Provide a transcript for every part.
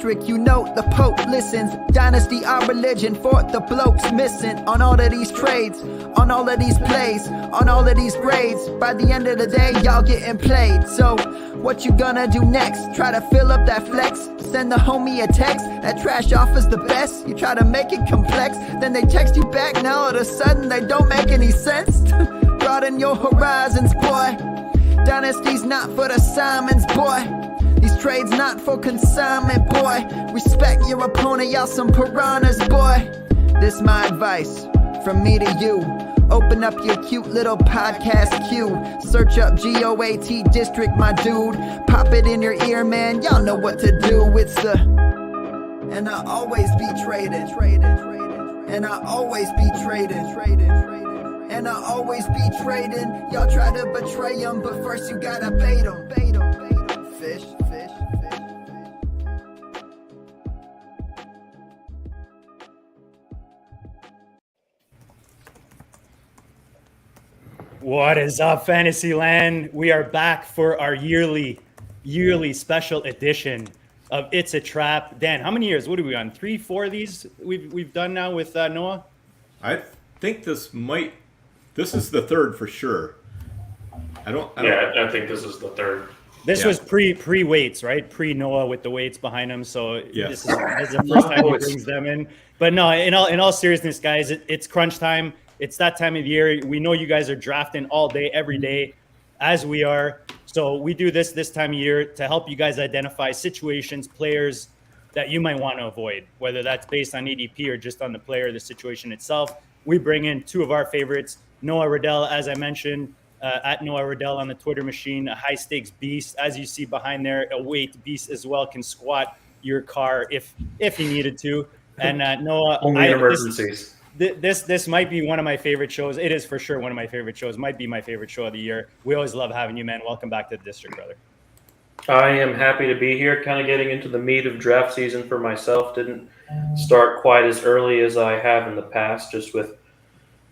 district, you know the Pope listens. Dynasty, our religion, for the blokes missing. On all of these trades, on all of these plays, on all of these grades. By the end of the day, y'all getting played. So, what you gonna do next? Try to fill up that flex? Send the homie a text, that trash offer's the best. You try to make it complex, then they text you back. Now all of a sudden they don't make any sense. Broaden your horizons, boy. Dynasty's not for the Simons, boy. These trades not for consignment, boy. Respect your opponent, y'all some piranhas, boy. This my advice, from me to you. Open up your cute little podcast queue. Search up GOAT District, my dude. Pop it in your ear, man, y'all know what to do. It's the... And I always be trading. And I always be trading. And I always be trading. Y'all try to betray them, but first you gotta bait them. Fish. What is up, Fantasyland? We are back for our yearly special edition of It's a Trap. Dan, how many years? What are we on? 3, 4 of these we've done now with Noah? I think this is the third for sure. I think this is the third. This was pre weights, right? Pre Noah with the weights behind him. So yes. this is the first time he brings them in. But no, in all seriousness, guys, it's crunch time. It's that time of year. We know you guys are drafting all day, every day, as we are. So we do this time of year to help you guys identify situations, players that you might want to avoid, whether that's based on ADP or just on the player, the situation itself. We bring in 2 of our favorites, Noah Ruddell, as I mentioned, at Noah Ruddell on the Twitter machine, a high-stakes beast. As you see behind there, a weight beast as well, can squat your car if he needed to. And Noah, only in emergencies. This might be one of my favorite shows. It is for sure one of my favorite shows. Might be my favorite show of the year. We always love having you, man. Welcome back to the district, brother. I am happy to be here, kind of getting into the meat of draft season for myself. Didn't start quite as early as I have in the past, just with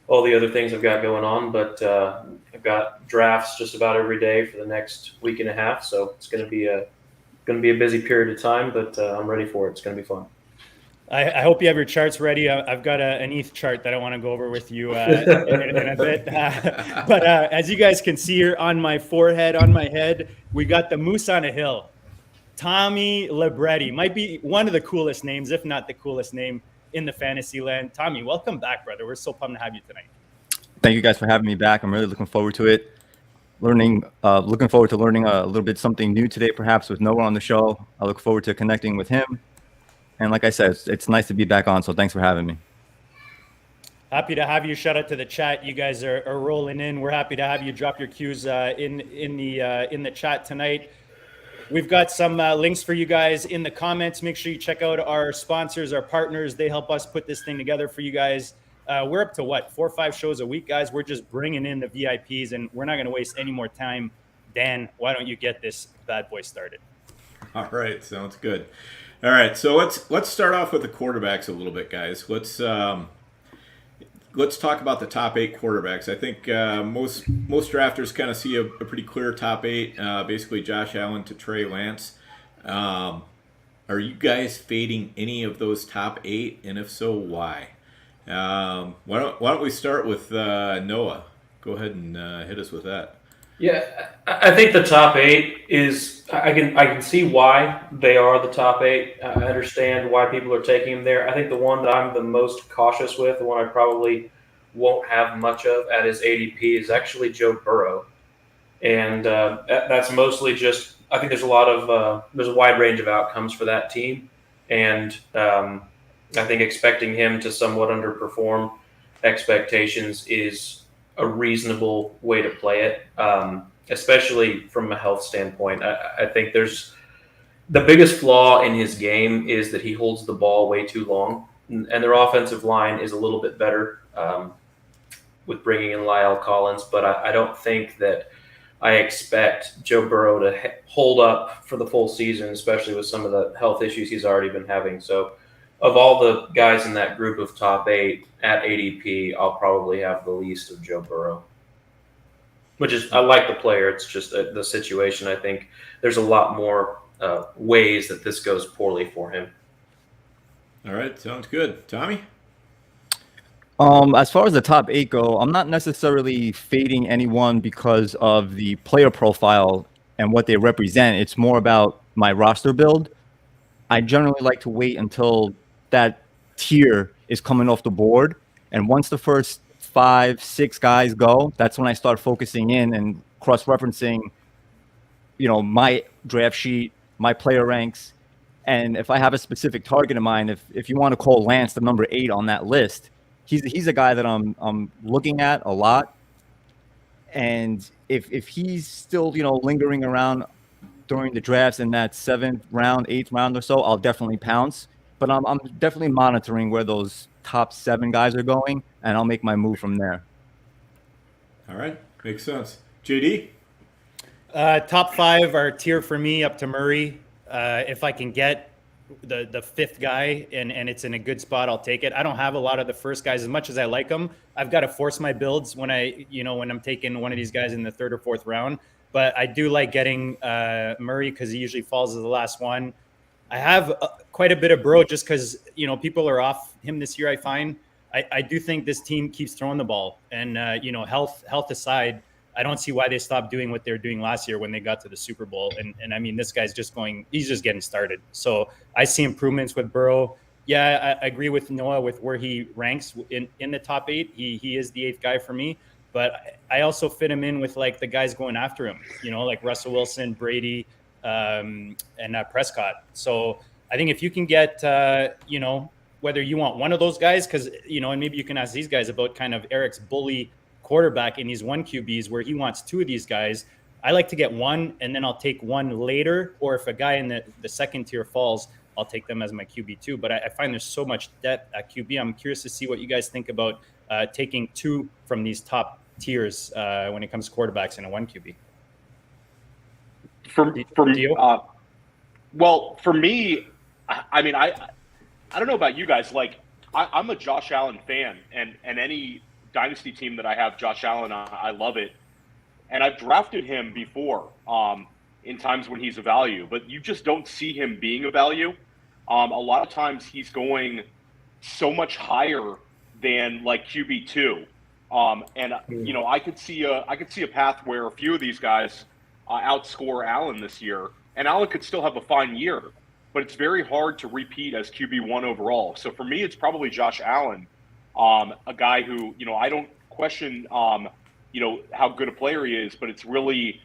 all the other things I've got going on. But I've got drafts just about every day for the next week and a half, so it's going to be a busy period of time. But I'm ready for it. It's going to be fun. I hope you have your charts ready. I've got an ETH chart that I want to go over with you in a bit. But as you guys can see here on my forehead, on my head, we got the moose on a hill. Tommy Libretti might be one of the coolest names, if not the coolest name in the fantasy land. Tommy, welcome back, brother. We're so pumped to have you tonight. Thank you guys for having me back. I'm really looking forward to it. Looking forward to learning a little bit something new today, perhaps with Noah on the show. I look forward to connecting with him. And like I said, it's nice to be back on, so thanks for having me. Happy to have you. Shout out to the chat. You guys are rolling in. We're happy to have you drop your cues in the chat tonight. We've got some links for you guys in the comments. Make sure you check out our sponsors, our partners. They help us put this thing together for you guys. We're up to 4 or 5 shows a week, guys. We're just bringing in the VIPs, and we're not going to waste any more time. Dan, why don't you get this bad boy started? All right, sounds good. All right, so let's start off with the quarterbacks a little bit, guys. Let's talk about the top 8 quarterbacks. I think most drafters kind of see a pretty clear top 8, basically Josh Allen to Trey Lance. Are you guys fading any of those top 8, and if so, why? Why don't we start with Noah? Go ahead and hit us with that. Yeah, I think the top 8 is I can see why they are the top 8. I understand why people are taking them there. I think the one that I'm the most cautious with, the one I probably won't have much of at his ADP, is actually Joe Burrow, and that's mostly just I think there's a wide range of outcomes for that team, and I think expecting him to somewhat underperform expectations is a reasonable way to play it, especially from a health standpoint. I think there's the biggest flaw in his game is that he holds the ball way too long, and their offensive line is a little bit better with bringing in Lyle Collins, but I don't think that I expect Joe Burrow to hold up for the full season, especially with some of the health issues he's already been having. So of all the guys in that group of top 8 at ADP, I'll probably have the least of Joe Burrow. Which is, I like the player. It's just the situation. I think there's a lot more ways that this goes poorly for him. All right, sounds good. Tommy? As far as the top 8 go, I'm not necessarily fading anyone because of the player profile and what they represent. It's more about my roster build. I generally like to wait until that tier is coming off the board. And once the first 5, 6 guys go, that's when I start focusing in and cross-referencing, my draft sheet, my player ranks. And if I have a specific target in mind, if you want to call Lance the number 8 on that list, he's a guy that I'm looking at a lot. And if he's still, lingering around during the drafts in that 7th round, 8th round or so, I'll definitely pounce. But I'm definitely monitoring where those top 7 guys are going, and I'll make my move from there. All right, makes sense. JD? Top 5 are tier for me up to Murray. If I can get the 5th guy and it's in a good spot, I'll take it. I don't have a lot of the first guys as much as I like them. I've got to force my builds when I'm taking one of these guys in the 3rd or 4th round. But I do like getting Murray because he usually falls as the last one. I have quite a bit of Burrow just because, people are off him this year, I find. I do think this team keeps throwing the ball. And, health aside, I don't see why they stopped doing what they were doing last year when they got to the Super Bowl. And I mean, this guy's he's just getting started. So I see improvements with Burrow. Yeah, I agree with Noah with where he ranks in the top 8. He is the 8th guy for me. But I also fit him in with like the guys going after him, like Russell Wilson, Brady, and Prescott. So I think if you can get, whether you want one of those guys, because, and maybe you can ask these guys about kind of Eric's bully quarterback in these 1 QBs where he wants 2 of these guys. I like to get one and then I'll take one later. Or if a guy in the 2nd tier falls, I'll take them as my QB too. But I find there's so much depth at QB. I'm curious to see what you guys think about taking 2 from these top tiers when it comes to quarterbacks in a 1 QB. For me, I mean, I don't know about you guys. Like, I'm a Josh Allen fan, and any dynasty team that I have Josh Allen on, I love it. And I've drafted him before in times when he's a value, but you just don't see him being a value. A lot of times he's going so much higher than like QB2. I could see a path where a few of these guys outscore Allen this year, and Allen could still have a fine year, but it's very hard to repeat as QB1 overall. So for me, it's probably Josh Allen, a guy who, I don't question, how good a player he is, but it's really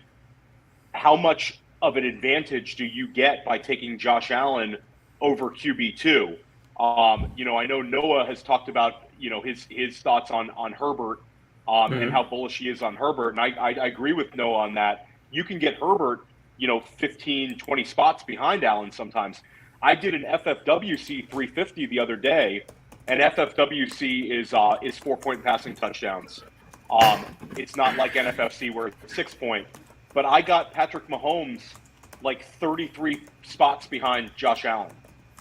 how much of an advantage do you get by taking Josh Allen over QB2? I know Noah has talked about, his thoughts on Herbert and how bullish he is on Herbert. And I agree with Noah on that. You can get Herbert, 15, 20 spots behind Allen sometimes. I did an FFWC 350 the other day, and FFWC is 4-point passing touchdowns. It's not like NFFC where it's 6-point. But I got Patrick Mahomes like 33 spots behind Josh Allen.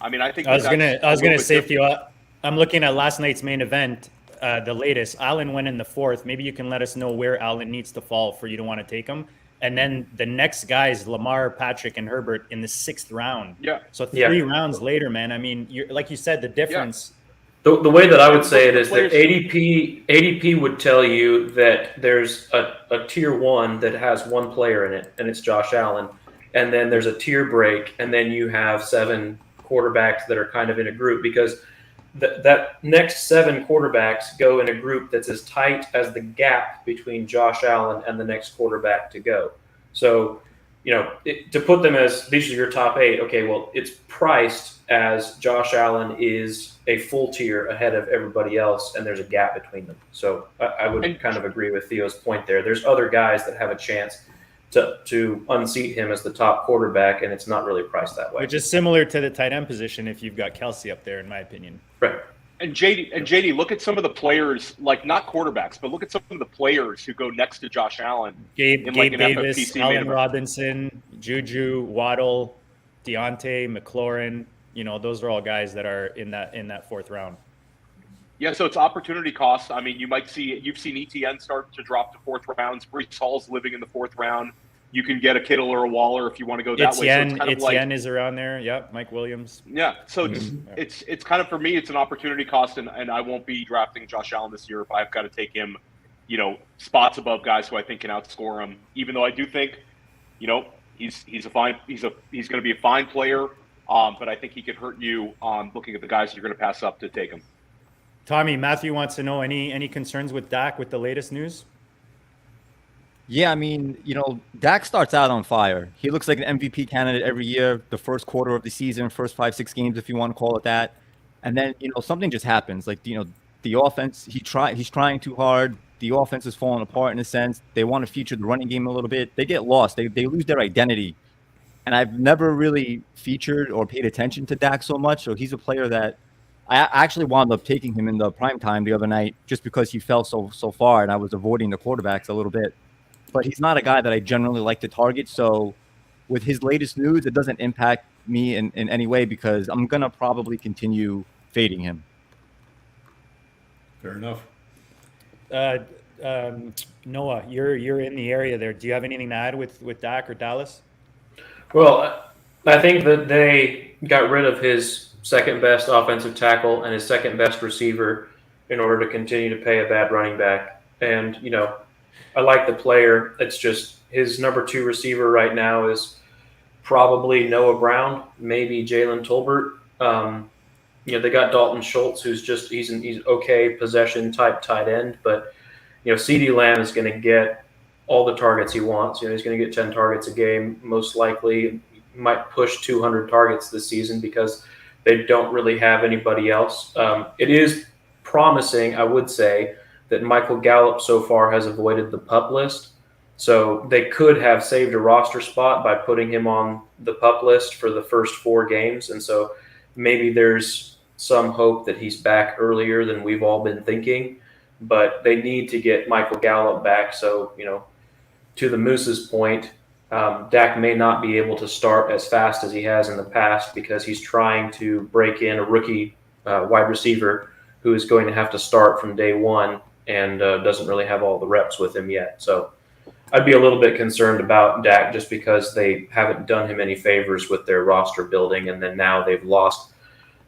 I mean, I think I was gonna say, Theo, I'm looking at last night's main event, the latest. Allen went in the 4th. Maybe you can let us know where Allen needs to fall for you to want to take him. And then the next guys, Lamar, Patrick, and Herbert in the 6th round. Yeah. So 3 rounds later, man. I mean, like you said, the difference. Yeah. The way that I would say it is that ADP would tell you that there's a tier 1 that has 1 player in it, and it's Josh Allen. And then there's a tier break, and then you have 7 quarterbacks that are kind of in a group, because that next 7 quarterbacks go in a group that's as tight as the gap between Josh Allen and the next quarterback to go. So, to put them as these are your top 8, okay, well, it's priced as Josh Allen is a full tier ahead of everybody else, and there's a gap between them. So I would kind of agree with Theo's point there. There's other guys that have a chance to unseat him as the top quarterback, and it's not really priced that way. Which is similar to the tight end position if you've got Kelsey up there, in my opinion. Right. And JD, look at some of the players, like not quarterbacks, but look at some of the players who go next to Josh Allen. Gabe Davis, Allen Robinson, Juju, Waddle, Deontay, McLaurin. Those are all guys that are in that 4th round. Yeah, so it's opportunity cost. I mean, you've seen ETN start to drop to 4th rounds. Breece Hall's living in the 4th round. you can get a Kittle or a Waller if you want to go that way. So it's kind of like, is around there. Yep, Mike Williams. yeah. So it's kind of, for me, it's an opportunity cost, and I won't be drafting Josh Allen this year if I've got to take him, spots above guys who I think can outscore him. Even though I do think, he's going to be a fine player, but I think he could hurt you looking at the guys you're going to pass up to take him. Tommy, Matthew wants to know any concerns with Dak with the latest news? Yeah, I mean, Dak starts out on fire. He looks like an MVP candidate every year, the first quarter of the season, first 5-6 games, if you want to call it that. And then, something just happens. Like, the offense, he's trying too hard. The offense is falling apart in a sense. They want to feature the running game a little bit. They get lost. They lose their identity. And I've never really featured or paid attention to Dak so much. So he's a player that I actually wound up taking him in the prime time the other night just because he fell so far, and I was avoiding the quarterbacks a little bit. But he's not a guy that I generally like to target. So with his latest news, it doesn't impact me in any way because I'm going to probably continue fading him. Fair enough. Noah, you're in the area there. Do you have anything to add with Dak or Dallas? Well, I think that they got rid of his second best offensive tackle and his second best receiver in order to continue to pay a bad running back. And, I like the player. It's just his number 2 receiver right now is probably Noah Brown, maybe Jalen Tolbert. They got Dalton Schultz, who's he's okay possession type tight end, but CeeDee Lamb is going to get all the targets he wants. He's going to get 10 targets a game, most likely. He might push 200 targets this season because they don't really have anybody else. It is promising, I would say, that Michael Gallup so far has avoided the PUP list. So they could have saved a roster spot by putting him on the PUP list for the first 4 games. And so maybe there's some hope that he's back earlier than we've all been thinking. But they need to get Michael Gallup back. So, to the Moose's point, Dak may not be able to start as fast as he has in the past because he's trying to break in a rookie wide receiver who is going to have to start from day one and doesn't really have all the reps with him yet. So I'd be a little bit concerned about Dak just because they haven't done him any favors with their roster building, and then now they've lost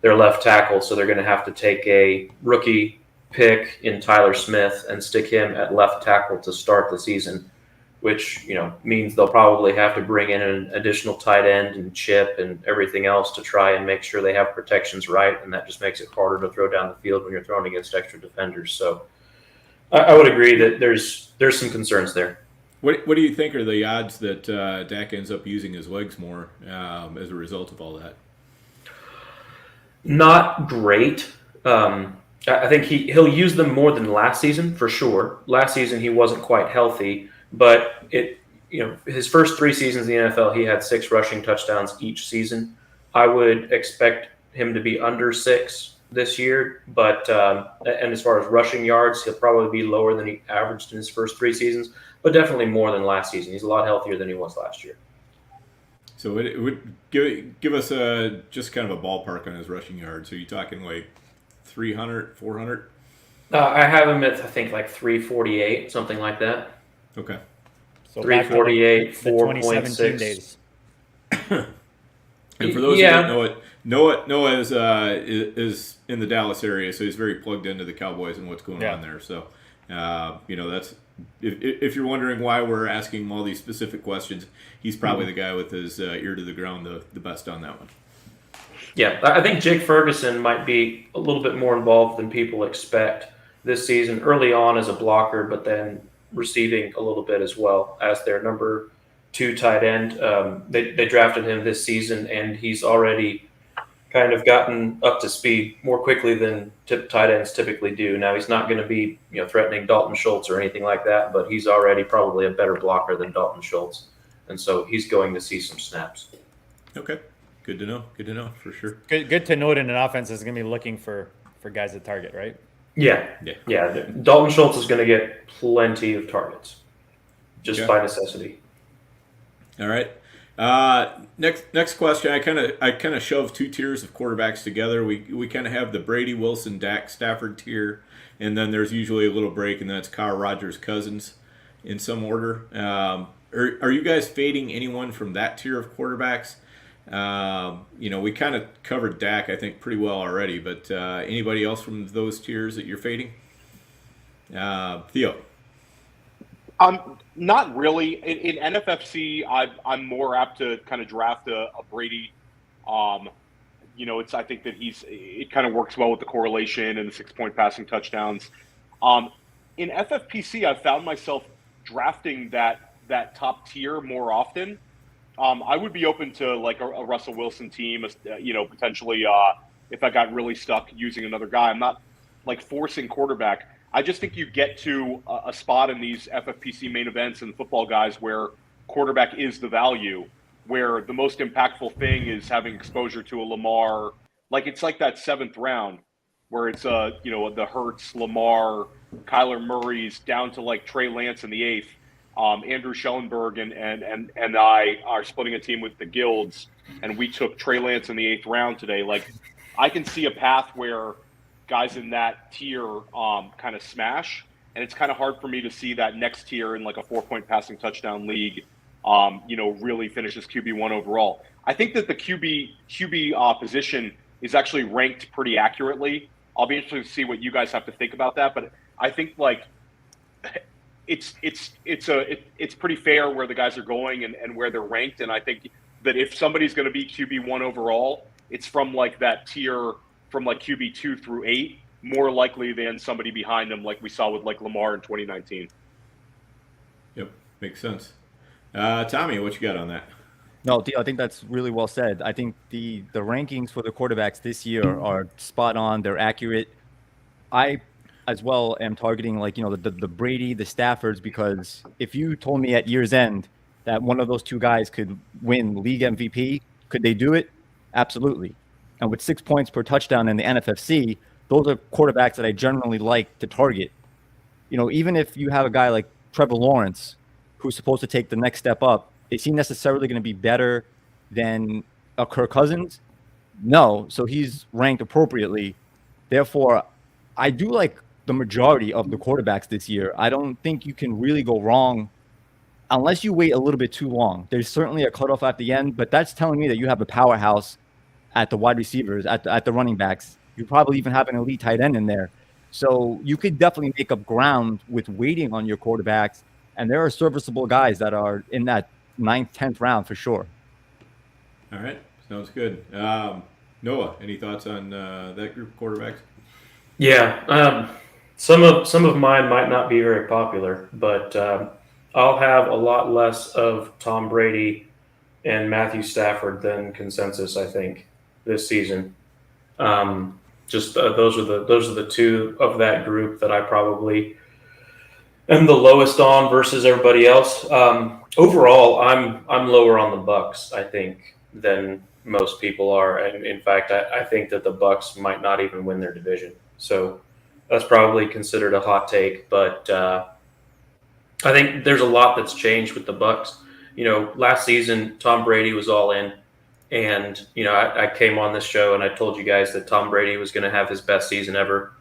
their left tackle, so they're going to have to take a rookie pick in Tyler Smith and stick him at left tackle to start the season, which means they'll probably have to bring in an additional tight end and chip and everything else to try and make sure they have protections right, and that just makes it harder to throw down the field when you're throwing against extra defenders. So I would agree that there's some concerns there. What do you think are the odds that Dak ends up using his legs more as a result of all that? Not great. I think he'll use them more than last season for sure. Last season he wasn't quite healthy, but his first 3 seasons in the NFL he had 6 rushing touchdowns each season. I would expect him to be under 6 this year, but and as far as rushing yards, he'll probably be lower than he averaged in his first 3 seasons, but definitely more than last season. He's a lot healthier than he was last year. So it would give us just kind of a ballpark on his rushing yards. Are you talking like 300, 400? I have him at, I think, like 348, something like that. Okay. So 348, 2017 days. And for those who don't know it, Noah is in the Dallas area, so he's very plugged into the Cowboys and what's going on there. So, that's if you're wondering why we're asking him all these specific questions, he's probably the guy with his ear to the ground the best on that one. Yeah, I think Jake Ferguson might be a little bit more involved than people expect this season, early on as a blocker, but then receiving a little bit as well as their number 2 tight end. They drafted him this season, and he's already kind of gotten up to speed more quickly than tight ends typically do. Now, he's not going to be threatening Dalton Schultz or anything like that, but he's already probably a better blocker than Dalton Schultz, and so he's going to see some snaps. Okay. Good to know. Good to know for sure. Good to note in an offense is going to be looking for guys to target, right? Yeah. Dalton Schultz is going to get plenty of targets just by necessity. All right. Next question. I kind of shoved 2 tiers of quarterbacks together. We kind of have the Brady, Wilson, Dak, Stafford tier, and then there's usually a little break, and then it's Kyle Rogers, Cousins in some order. Are you guys fading anyone from that tier of quarterbacks? We kind of covered Dak, I think, pretty well already, but anybody else from those tiers that you're fading? Theo. Not really. In NFFC, I'm more apt to kind of draft a Brady. I think that it kind of works well with the correlation and the 6-point passing touchdowns. In FFPC, I've found myself drafting that top tier more often. I would be open to like a Russell Wilson team, potentially if I got really stuck using another guy. I'm not like forcing quarterback. I just think you get to a spot in these FFPC main events and football guys where quarterback is the value, where the most impactful thing is having exposure to a Lamar. Like it's like that 7th round where it's the Hurts, Lamar, Kyler Murray's down to like Trey Lance in the 8th. Andrew Schellenberg and I are splitting a team with the Guilds, and we took Trey Lance in the 8th round today. Like I can see a path where guys in that tier kind of smash, and it's kind of hard for me to see that next tier in like a 4-point passing touchdown league really finishes QB1 overall. I think that the QB position is actually ranked pretty accurately. I'll be interested to see what you guys have to think about that, but I think like it's pretty fair where the guys are going and where they're ranked, and I think that if somebody's going to be QB1 overall, it's from like that tier from like QB2 through 8, more likely than somebody behind them like we saw with like Lamar in 2019. Yep, makes sense. Tommy, what you got on that? No, I think that's really well said. I think the rankings for the quarterbacks this year are spot on. They're accurate. I, as well, am targeting the Brady, the Staffords, because if you told me at year's end that one of those two guys could win league MVP, could they do it? Absolutely. And with 6 points per touchdown in the NFFC, those are quarterbacks that I generally like to target. Even if you have a guy like Trevor Lawrence, who's supposed to take the next step up, is he necessarily going to be better than a Kirk Cousins? No. So he's ranked appropriately. Therefore, I do like the majority of the quarterbacks this year. I don't think you can really go wrong unless you wait a little bit too long. There's certainly a cutoff at the end, but that's telling me that you have a powerhouse at the wide receivers, at the running backs. You probably even have an elite tight end in there. So you could definitely make up ground with waiting on your quarterbacks. And there are serviceable guys that are in that 9th, 10th round for sure. All right. Sounds good. Noah, any thoughts on that group of quarterbacks? Yeah. Some of mine might not be very popular, but I'll have a lot less of Tom Brady and Matthew Stafford than consensus, I think, this season. Those are the two of that group that I probably am the lowest on versus everybody else. Overall, I'm lower on the Bucks, I think, than most people are, and in fact, I think that the Bucks might not even win their division. So that's probably considered a hot take, but I think there's a lot that's changed with the Bucks. Last season Tom Brady was all in, and I came on this show and I told you guys that Tom Brady was going to have his best season ever,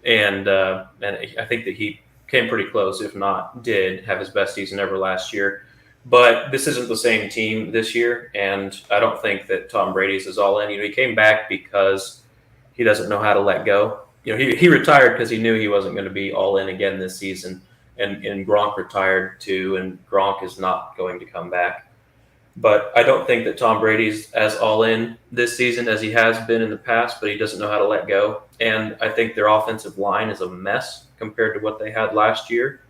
and I think that he came pretty close, if not did have his best season ever last year. But this isn't the same team this year, and I don't think that Tom Brady's is all in. He came back because he doesn't know how to let go. He retired because he knew he wasn't going to be all in again this season, and Gronk retired too, and Gronk is not going to come back. But I don't think that Tom Brady's as all in this season as he has been in the past, but he doesn't know how to let go. And I think their offensive line is a mess compared to what they had last year.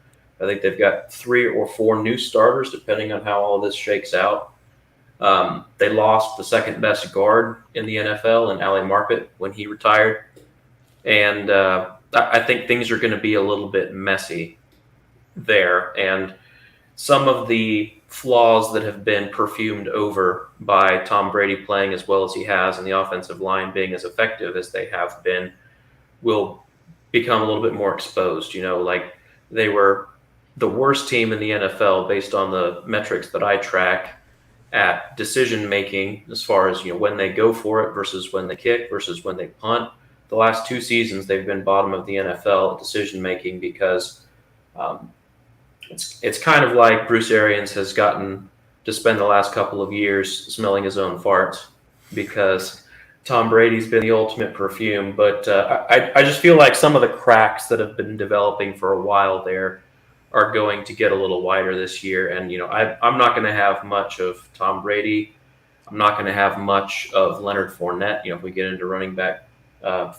I think they've got 3 or 4 new starters, depending on how all this shakes out. They lost the second best guard in the NFL in Ali Marpet when he retired. And I think things are going to be a little bit messy there. And some of the flaws that have been perfumed over by Tom Brady playing as well as he has and the offensive line being as effective as they have been will become a little bit more exposed. Like they were the worst team in the NFL based on the metrics that I track at decision making, as far as when they go for it versus when they kick versus when they punt. The last 2 seasons they've been bottom of the NFL at decision making because it's kind of like Bruce Arians has gotten to spend the last couple of years smelling his own farts because Tom Brady's been the ultimate perfume. But I just feel like some of the cracks that have been developing for a while there are going to get a little wider this year. And, I'm not going to have much of Tom Brady. I'm not going to have much of Leonard Fournette. If we get into running back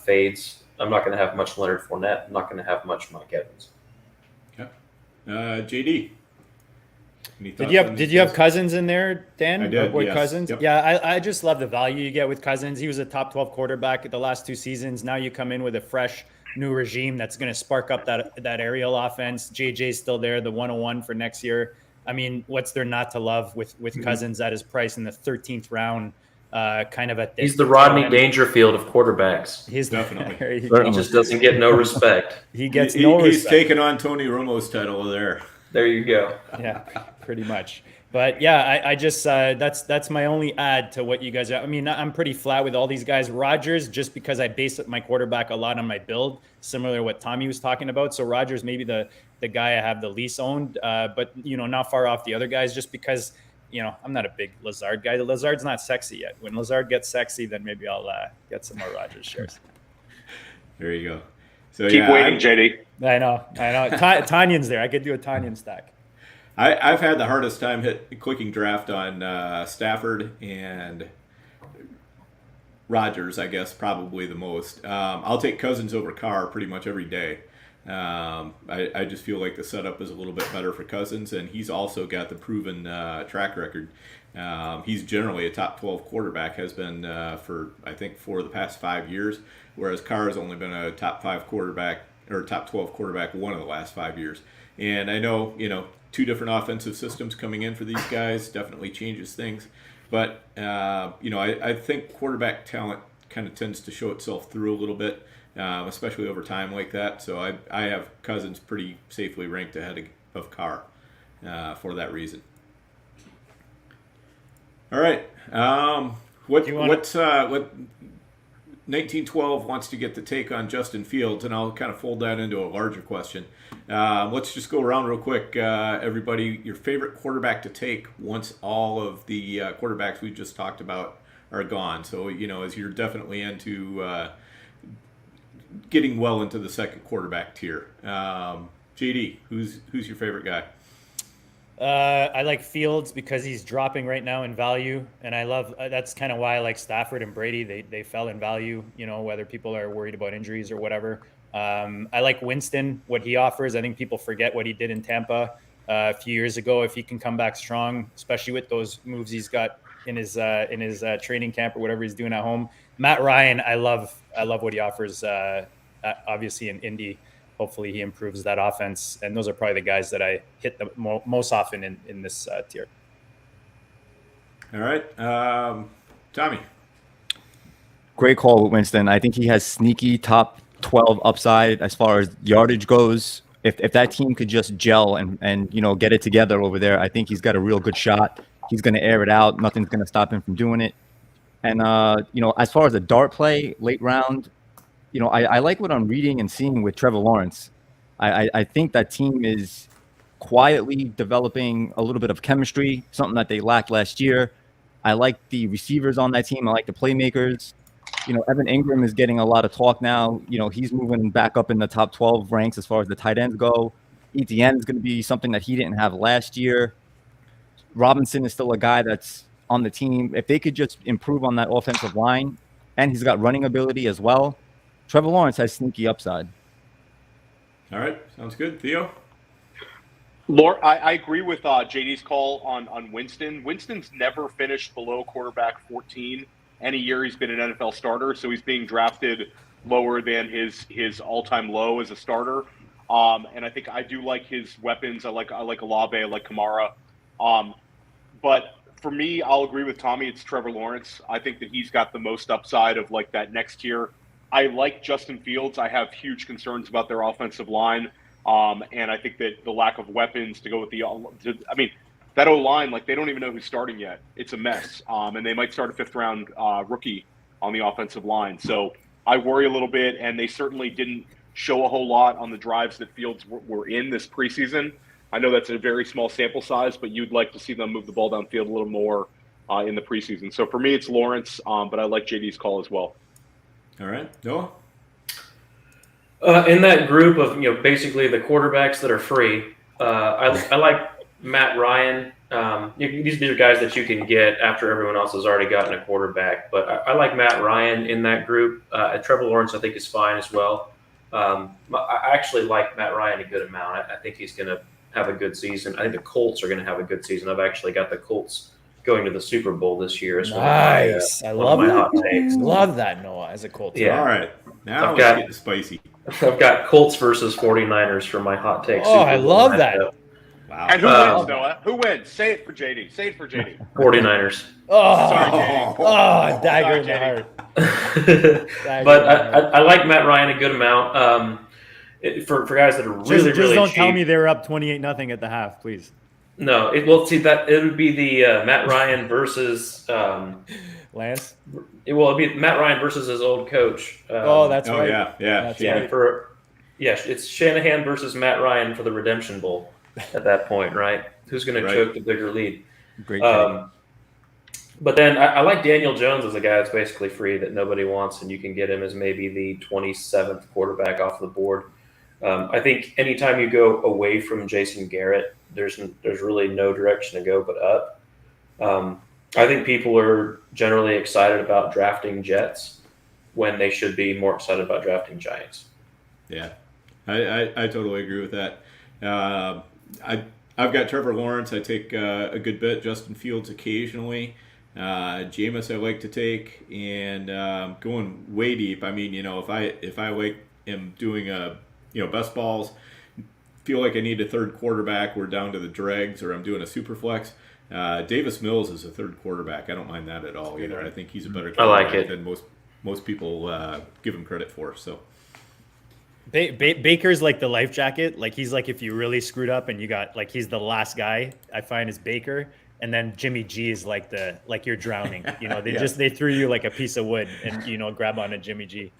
fades, I'm not going to have much Leonard Fournette. I'm not going to have much Mike Evans. Okay. JD. Did you have Cousins in there, Dan? I did. Boy yes. Cousins. Yep. Yeah, I just love the value you get with Cousins. He was a top 12 quarterback at the last 2 seasons. Now you come in with a fresh new regime that's going to spark up that aerial offense. JJ's still there, the 101 for next year. I mean, what's there not to love with Cousins at his price in the 13th round? Kind of at he's the Rodney Dangerfield of quarterbacks. He's Definitely. He just doesn't get no respect. He gets no respect. He's taken on Tony Romo's title there. There you go. Yeah, pretty much. But yeah, I just that's my only add to what you guys are. I mean, I'm pretty flat with all these guys. Rodgers, just because I base my quarterback a lot on my build, similar to what Tommy was talking about. So Rodgers maybe the guy I have the least owned, but not far off the other guys, just because I'm not a big Lazard guy. The Lazard's not sexy yet. When Lazard gets sexy, then maybe I'll get some more Rodgers shares. There you go. So keep waiting, JD. I know. Tanyan's there. I could do a Tanyan stack. I've had the hardest time clicking draft on Stafford and Rodgers, I guess, probably the most. I'll take Cousins over Carr pretty much every day. I just feel like the setup is a little bit better for Cousins, and he's also got the proven track record. He's generally a top 12 quarterback, has been for the past 5 years, whereas Carr has only been a top 5 quarterback or top 12 quarterback one of the last 5 years. And I know, 2 different offensive systems coming in for these guys definitely changes things. But, I think quarterback talent kind of tends to show itself through a little bit, especially over time like that. So I have Cousins pretty safely ranked ahead of Carr for that reason. All right. What 1912 wants to get the take on Justin Fields, and I'll kind of fold that into a larger question. Let's just go around real quick. Everybody, your favorite quarterback to take once all of the quarterbacks we just talked about are gone. So, as you're definitely into getting well into the second quarterback tier. JD, who's your favorite guy? I like Fields because he's dropping right now in value, and I love that's kind of why I like Stafford and Brady. They fell in value, whether people are worried about injuries or whatever. I like Winston, what he offers. I think people forget what he did in Tampa a few years ago. If he can come back strong, especially with those moves he's got in his training camp or whatever he's doing at home. Matt Ryan, I love what he offers. Obviously in Indy. Hopefully he improves that offense. And those are probably the guys that I hit the most often in this tier. All right. Tommy. Great call with Winston. I think he has sneaky top 12 upside as far as yardage goes. If that team could just gel and get it together over there, I think he's got a real good shot. He's going to air it out. Nothing's going to stop him from doing it. And, as far as the dart play, late round, I like what I'm reading and seeing with Trevor Lawrence. I think that team is quietly developing a little bit of chemistry, something that they lacked last year. I like the receivers on that team. I like the playmakers. Evan Ingram is getting a lot of talk now. He's moving back up in the top 12 ranks as far as the tight ends go. ETN is going to be something that he didn't have last year. Robinson is still a guy that's on the team. If they could just improve on that offensive line, and he's got running ability as well, Trevor Lawrence has sneaky upside. All right. Sounds good. Theo? I agree with JD's call on Winston. Winston's never finished below quarterback 14 any year he's been an NFL starter, so he's being drafted lower than his all-time low as a starter. And I think I do like his weapons. I like Olave, I like Kamara. But for me, I'll agree with Tommy. It's Trevor Lawrence. I think that he's got the most upside of like that next tier. I like Justin Fields. I have huge concerns about their offensive line. And I think that the lack of weapons to go with that O-line, like they don't even know who's starting yet. It's a mess. And they might start a 5th round rookie on the offensive line. So I worry a little bit, and they certainly didn't show a whole lot on the drives that Fields were in this preseason. I know that's a very small sample size, but you'd like to see them move the ball downfield a little more in the preseason. So for me, it's Lawrence, but I like JD's call as well. All right, Noah? In that group of basically the quarterbacks that are free, I like Matt Ryan. These are guys that you can get after everyone else has already gotten a quarterback. But I like Matt Ryan in that group. Trevor Lawrence, I think, is fine as well. I actually like Matt Ryan a good amount. I think he's going to have a good season. I think the Colts are going to have a good season. I've actually got the Colts going to the Super Bowl this year. Nice. I love my that. hot takes. Love that, Noah, as a Colts. Yeah. All right. Now I've let's got- get spicy. I've got Colts versus 49ers for my hot takes. Oh, I love that. Wow. And who wins, Noah? Who wins? Say it for JD. Say it for JD. 49ers. Oh, Sorry, JD. oh, dagger in the Sorry, heart. But I like Matt Ryan a good amount. For guys that are really, Just really don't cheap. tell me they were up 28-0 at the half, please. No, it would be the Matt Ryan versus Lance? it'd be Matt Ryan versus his old coach. That's Oh, right. yeah. That's Shanahan. right. It's Shanahan versus Matt Ryan for the Redemption Bowl at that point, right? Who's going to choke the bigger lead? Great take. But then I like Daniel Jones as a guy that's basically free that nobody wants, and you can get him as maybe the 27th quarterback off the board. I think anytime you go away from Jason Garrett, there's really no direction to go but up. I think people are generally excited about drafting Jets when they should be more excited about drafting Giants. Yeah, I totally agree with that. I've got Trevor Lawrence. I take a good bit. Justin Fields occasionally. Jameis I like to take, and going way deep. I mean, if I like am doing best balls, feel like I need a third quarterback. We're down to the dregs, or I'm doing a super flex. Davis Mills is a third quarterback. I don't mind that at all either. I think he's a better quarterback than most people give him credit for. So. Baker's like the life jacket. Like he's like if you really screwed up and you got like he's the last guy I find is Baker, and then Jimmy G is like you're drowning. They threw you like a piece of wood and grab onto Jimmy G.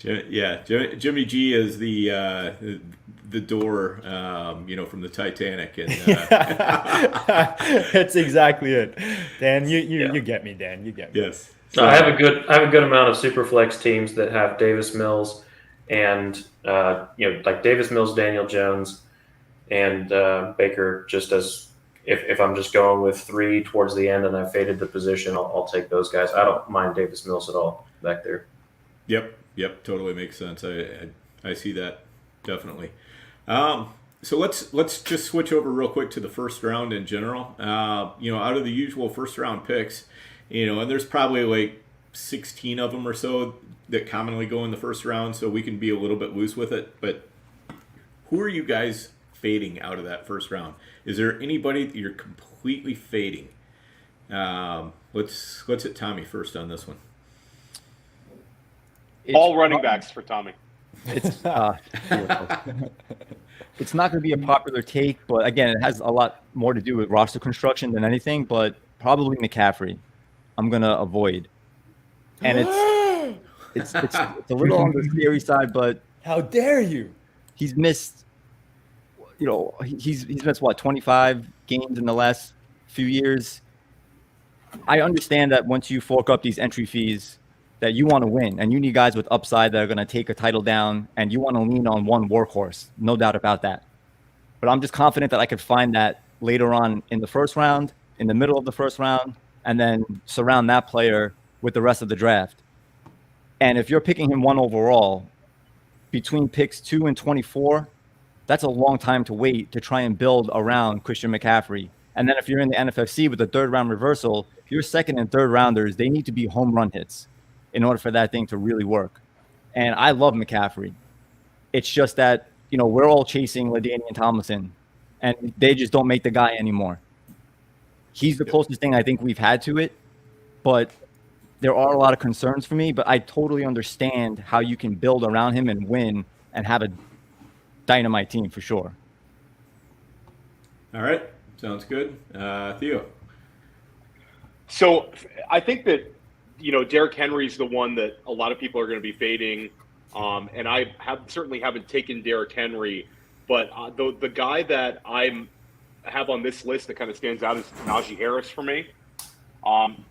Yeah, Jimmy G is the door, from the Titanic, and that's exactly it. Dan, you get me, Dan. You get me. Yes. So I have a good amount of super flex teams that have Davis Mills and like Davis Mills, Daniel Jones, and Baker. Just as if I'm just going with three towards the end and I faded the position, I'll take those guys. I don't mind Davis Mills at all back there. Yep, totally makes sense. I see that definitely. So let's just switch over real quick to the first round in general. Out of the usual first round picks, and there's probably like 16 of them or so that commonly go in the first round, so we can be a little bit loose with it. But who are you guys fading out of that first round? Is there anybody that you're completely fading? Let's hit Tommy first on this one. All running backs for Tommy. It's it's not going to be a popular take, but again, it has a lot more to do with roster construction than anything. But probably McCaffrey, I'm going to avoid, and it's a little on the scary side, but How dare you? he's missed. He's missed 25 games in the last few years. I understand that once you fork up these entry fees, that you want to win, and you need guys with upside that are going to take a title down, and you want to lean on one workhorse, no doubt about that. But I'm just confident that I could find that later on in the first round, in the middle of the first round, and then surround that player with the rest of the draft. And if you're picking him 1 overall, between picks 2 and 24, that's a long time to wait to try and build around Christian McCaffrey. And then if you're in the NFFC with the third round reversal, your second and third rounders, they need to be home run hits in order for that thing to really work. And I love McCaffrey. It's just that, we're all chasing LaDainian Tomlinson, and they just don't make the guy anymore. He's the closest thing I think we've had to it, but there are a lot of concerns for me, but I totally understand how you can build around him and win and have a dynamite team for sure. All right, sounds good. Theo. So I think that, Derrick Henry's the one that a lot of people are going to be fading. And I certainly haven't taken Derrick Henry But the guy that I have on this list that kind of stands out is Najee Harris for me.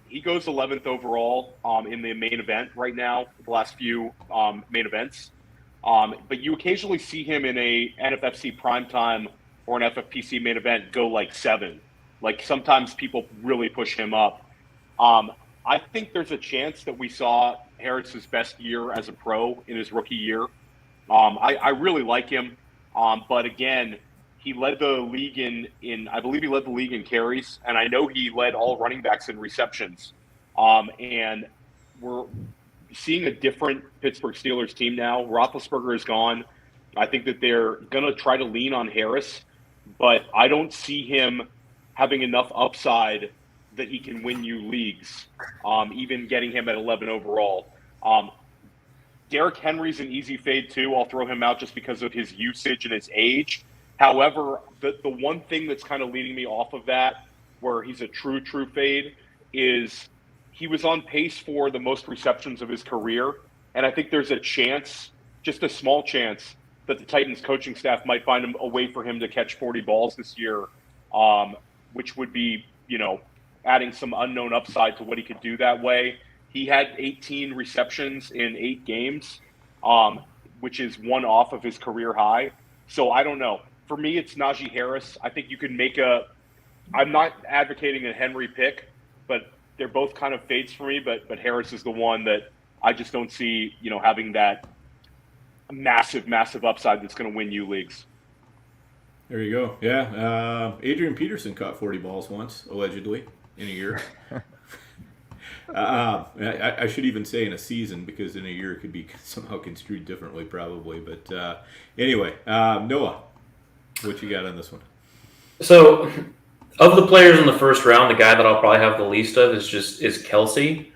He goes 11th overall in the main event right now, the last few main events. But you occasionally see him in a NFFC primetime or an FFPC main event go like 7. Like sometimes people really push him up. I think there's a chance that we saw Harris's best year as a pro in his rookie year. I really like him. But again, he led the league in I believe he led the league in carries, and I know he led all running backs in receptions. And we're seeing a different Pittsburgh Steelers team now. Roethlisberger is gone. I think that they're going to try to lean on Harris, but I don't see him having enough upside that he can win you leagues, even getting him at 11 overall. Derrick Henry's an easy fade too. I'll throw him out just because of his usage and his age. However, the one thing that's kind of leading me off of that, where he's a true fade, is he was on pace for the most receptions of his career. And I think there's a chance, just a small chance, that the Titans coaching staff might find a way for him to catch 40 balls this year, which would be, adding some unknown upside to what he could do that way. He had 18 receptions in 8 games, which is one off of his career high. So I don't know. For me, it's Najee Harris. I think you can make I'm not advocating a Henry pick, but they're both kind of fades for me. But Harris is the one that I just don't see, having that massive upside that's going to win you leagues. There you go. Yeah. Adrian Peterson caught 40 balls once, allegedly, in a year. I should even say in a season, because in a year it could be somehow construed differently probably. But anyway, Noah, what you got on this one? So of the players in the first round, the guy that I'll probably have the least of is Kelsey,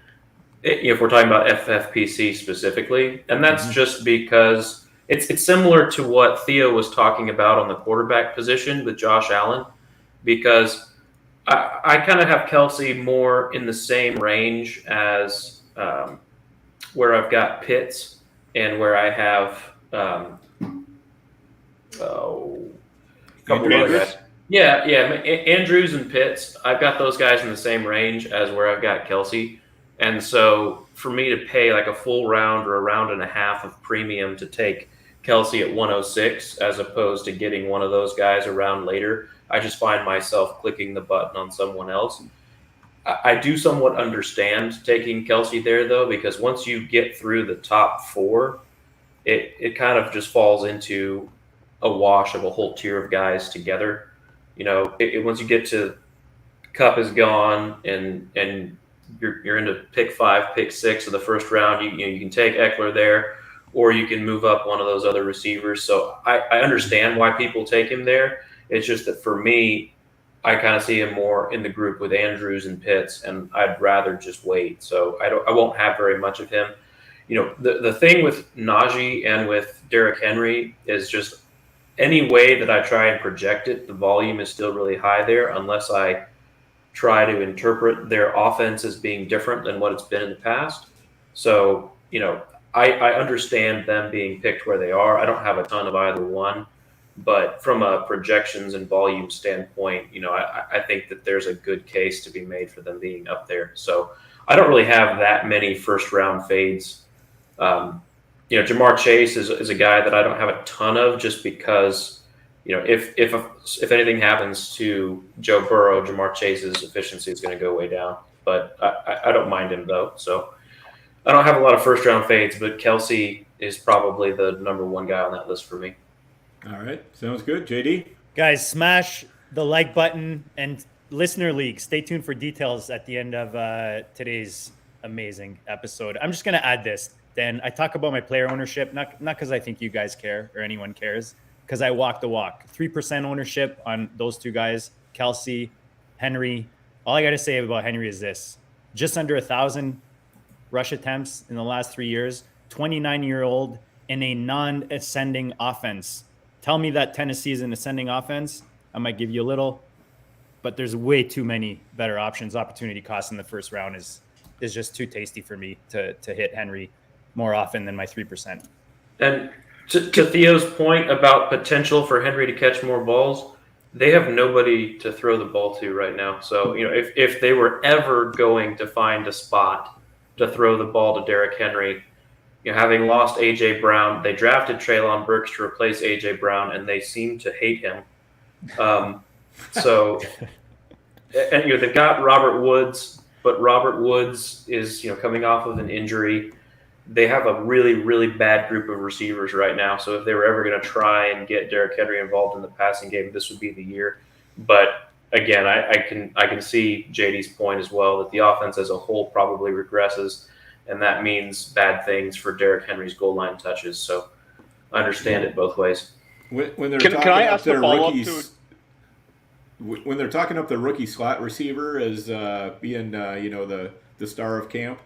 if we're talking about FFPC specifically. And that's just because it's similar to what Theo was talking about on the quarterback position with Josh Allen, because I kind of have Kelsey more in the same range as where I've got Pitts and where I have couple of other guys. Yeah, Andrews and Pitts. I've got those guys in the same range as where I've got Kelsey, and so for me to pay like a full round or a round and a half of premium to take Kelsey at 106 as opposed to getting one of those guys a round later, I just find myself clicking the button on someone else. I do somewhat understand taking Kelsey there, though, because once you get through the top 4, it kind of just falls into a wash of a whole tier of guys together. Once you get to Kupp is gone and you're into pick 5, pick 6 of the first round, you can take Eckler there, or you can move up one of those other receivers. So I understand why people take him there. It's just that for me, I kind of see him more in the group with Andrews and Pitts, and I'd rather just wait. So I won't have very much of him. The thing with Najee and with Derrick Henry is just any way that I try and project it, the volume is still really high there unless I try to interpret their offense as being different than what it's been in the past. So, I understand them being picked where they are. I don't have a ton of either one. But from a projections and volume standpoint, I think that there's a good case to be made for them being up there. So I don't really have that many first-round fades. Jamar Chase is a guy that I don't have a ton of just because, if anything happens to Joe Burrow, Jamar Chase's efficiency is going to go way down. But I don't mind him, though. So I don't have a lot of first-round fades, but Kelsey is probably the number one guy on that list for me. All right. Sounds good. JD? Guys, smash the like button, and listener league, stay tuned for details at the end of today's amazing episode. I'm just going to add this. Then I talk about my player ownership, not because I think you guys care or anyone cares, because I walk the walk. 3% ownership on those two guys, Kelsey, Henry. All I got to say about Henry is this. Just under 1,000 rush attempts in the last 3 years, 29-year-old in a non-ascending offense. Tell me that Tennessee is an ascending offense, I might give you a little, but there's way too many better options. Opportunity cost in the first round is just too tasty for me to hit Henry more often than my 3%. And To Theo's point about potential for Henry to catch more balls, they have nobody to throw the ball to right now. So, if they were ever going to find a spot to throw the ball to Derrick Henry, having lost A.J. Brown, they drafted Treylon Burks to replace A.J. Brown, and they seem to hate him. So, and they've got Robert Woods, but Robert Woods is coming off of an injury. They have a really, really bad group of receivers right now. So if they were ever going to try and get Derrick Henry involved in the passing game, this would be the year. But again, I can see JD's point as well that the offense as a whole probably regresses, and that means bad things for Derrick Henry's goal line touches. So I understand it both ways. When they're Can I ask their a follow-up rookies, when they're talking up the rookie slot receiver as being the star of camp,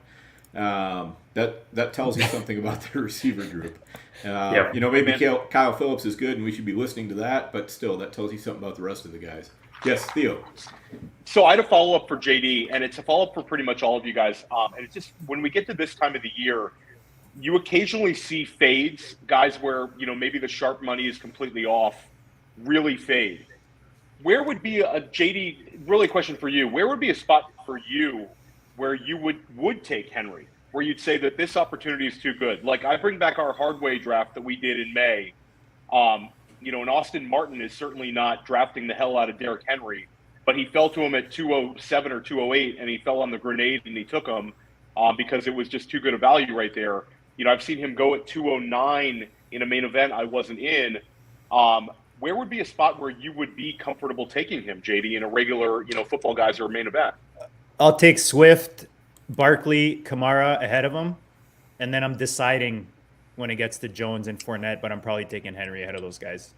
that tells you something about the receiver group. Maybe Kyle Phillips is good and we should be listening to that, but still, that tells you something about the rest of the guys. Yes, Theo. So I had a follow-up for JD, and it's a follow-up for pretty much all of you guys. And it's just when we get to this time of the year, you occasionally see fades, guys where, maybe the sharp money is completely off, really fade. Where would be JD, really a question for you, where would be a spot for you where you would take Henry, where you'd say that this opportunity is too good? Like, I bring back our Hardway draft that we did in May. And Austin Martin is certainly not drafting the hell out of Derrick Henry, but he fell to him at 207 or 208, and he fell on the grenade, and he took him because it was just too good a value right there. I've seen him go at 209 in a main event I wasn't in. Where would be a spot where you would be comfortable taking him, JD, in a regular, football guys or main event? I'll take Swift, Barkley, Kamara ahead of him, and then I'm deciding when it gets to Jones and Fournette, but I'm probably taking Henry ahead of those guys.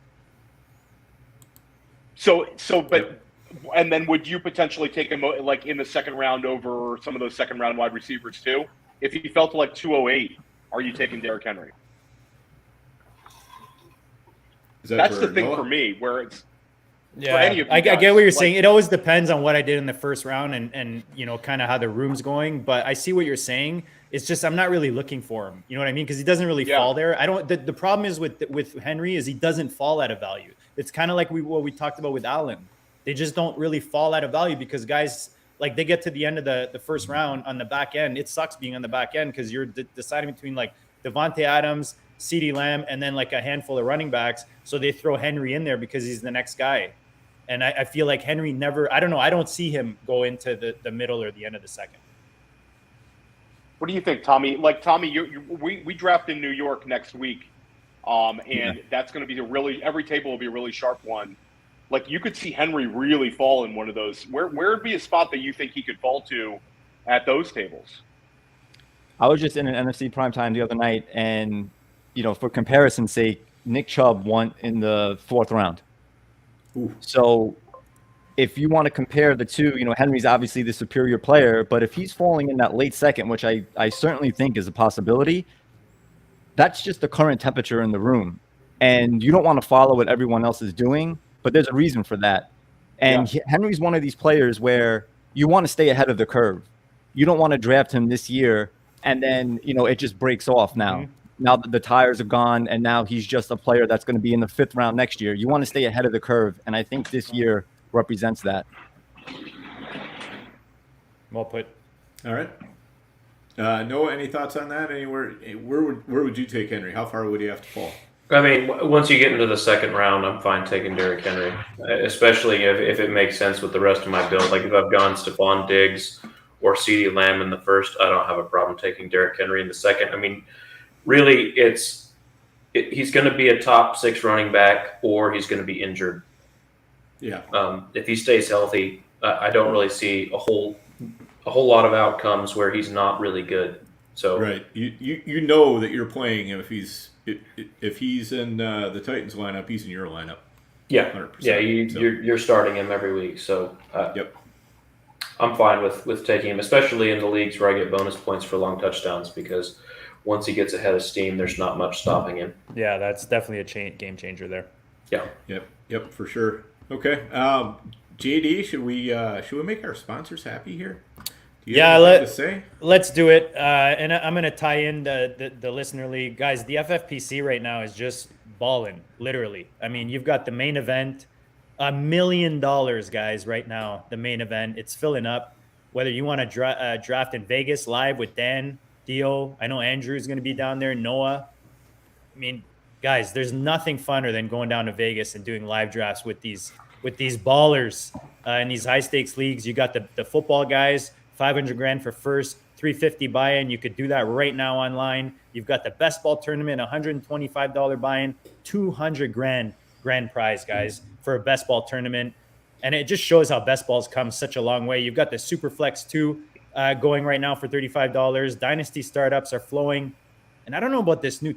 And then would you potentially take him like in the second round over some of those second round wide receivers too? If he fell to like 208, are you taking Derrick Henry? That's the thing for me, where it's for any of you guys. I get what you're saying. It always depends on what I did in the first round and kind of how the room's going. But I see what you're saying. It's just I'm not really looking for him. You know what I mean? Because he doesn't really fall there. I don't. The problem is with Henry is he doesn't fall out of value. It's kind of like what we talked about with Allen. They just don't really fall out of value because guys like they get to the end of the first round on the back end. It sucks being on the back end because you're deciding between like Devontae Adams, CeeDee Lamb, and then like a handful of running backs. So they throw Henry in there because he's the next guy. And I feel like Henry never, I don't know, I don't see him go into the middle or the end of the second. What do you think, Tommy? Like, Tommy, we draft in New York next week, and that's going to be every table will be a really sharp one. Like, you could see Henry really fall in one of those. Where would be a spot that you think he could fall to at those tables? I was just in an NFC primetime the other night, and, for comparison's sake, Nick Chubb won in the 4th round. Ooh. So if you want to compare the two, Henry's obviously the superior player, but if he's falling in that late second, which I certainly think is a possibility, that's just the current temperature in the room. And you don't want to follow what everyone else is doing, but there's a reason for that. And Henry's one of these players where you want to stay ahead of the curve. You don't want to draft him this year, and then, it just breaks off now. Mm-hmm. Now that the tires are gone, and now he's just a player that's going to be in the 5th round next year. You want to stay ahead of the curve, and I think this year represents that. Well put. All right. Noah, any thoughts on that? Where would you take Henry? How far would he have to fall? I mean, once you get into the 2nd round, I'm fine taking Derrick Henry, especially if it makes sense with the rest of my build. Like if I've gone Stephon Diggs or CeeDee Lamb in the 1st, I don't have a problem taking Derrick Henry in the 2nd. I mean, really, he's going to be a top 6 running back, or he's going to be injured. Yeah. If he stays healthy, I don't really see a whole lot of outcomes where he's not really good. So right, you know that you're playing him if he's in the Titans lineup, he's in your lineup. Yeah, 100%. Yeah, you're starting him every week. So yep. I'm fine with taking him, especially in the leagues where I get bonus points for long touchdowns, because once he gets ahead of steam, there's not much stopping him. Yeah, that's definitely a game changer there. Yeah. Yep, for sure. Okay, JD, should we make our sponsors happy here? You have anything to say? Let's do it. And I'm going to tie in the listener league. Guys, the FFPC right now is just balling, literally. I mean, you've got the main event, $1 million, guys, right now, the main event. It's filling up. Whether you want to draft in Vegas live with Dan, Theo, I know Andrew's going to be down there, Noah. I mean, guys, there's nothing funner than going down to Vegas and doing live drafts with these ballers in these high stakes leagues. You got the football guys, 500 grand for first, 350 buy-in. You could do that right now online. You've got the best ball tournament, $125 buy-in, 200 grand prize, guys, for a best ball tournament. And it just shows how best balls come such a long way. You've got the Superflex 2 going right now for $35. Dynasty startups are flowing. And I don't know about this new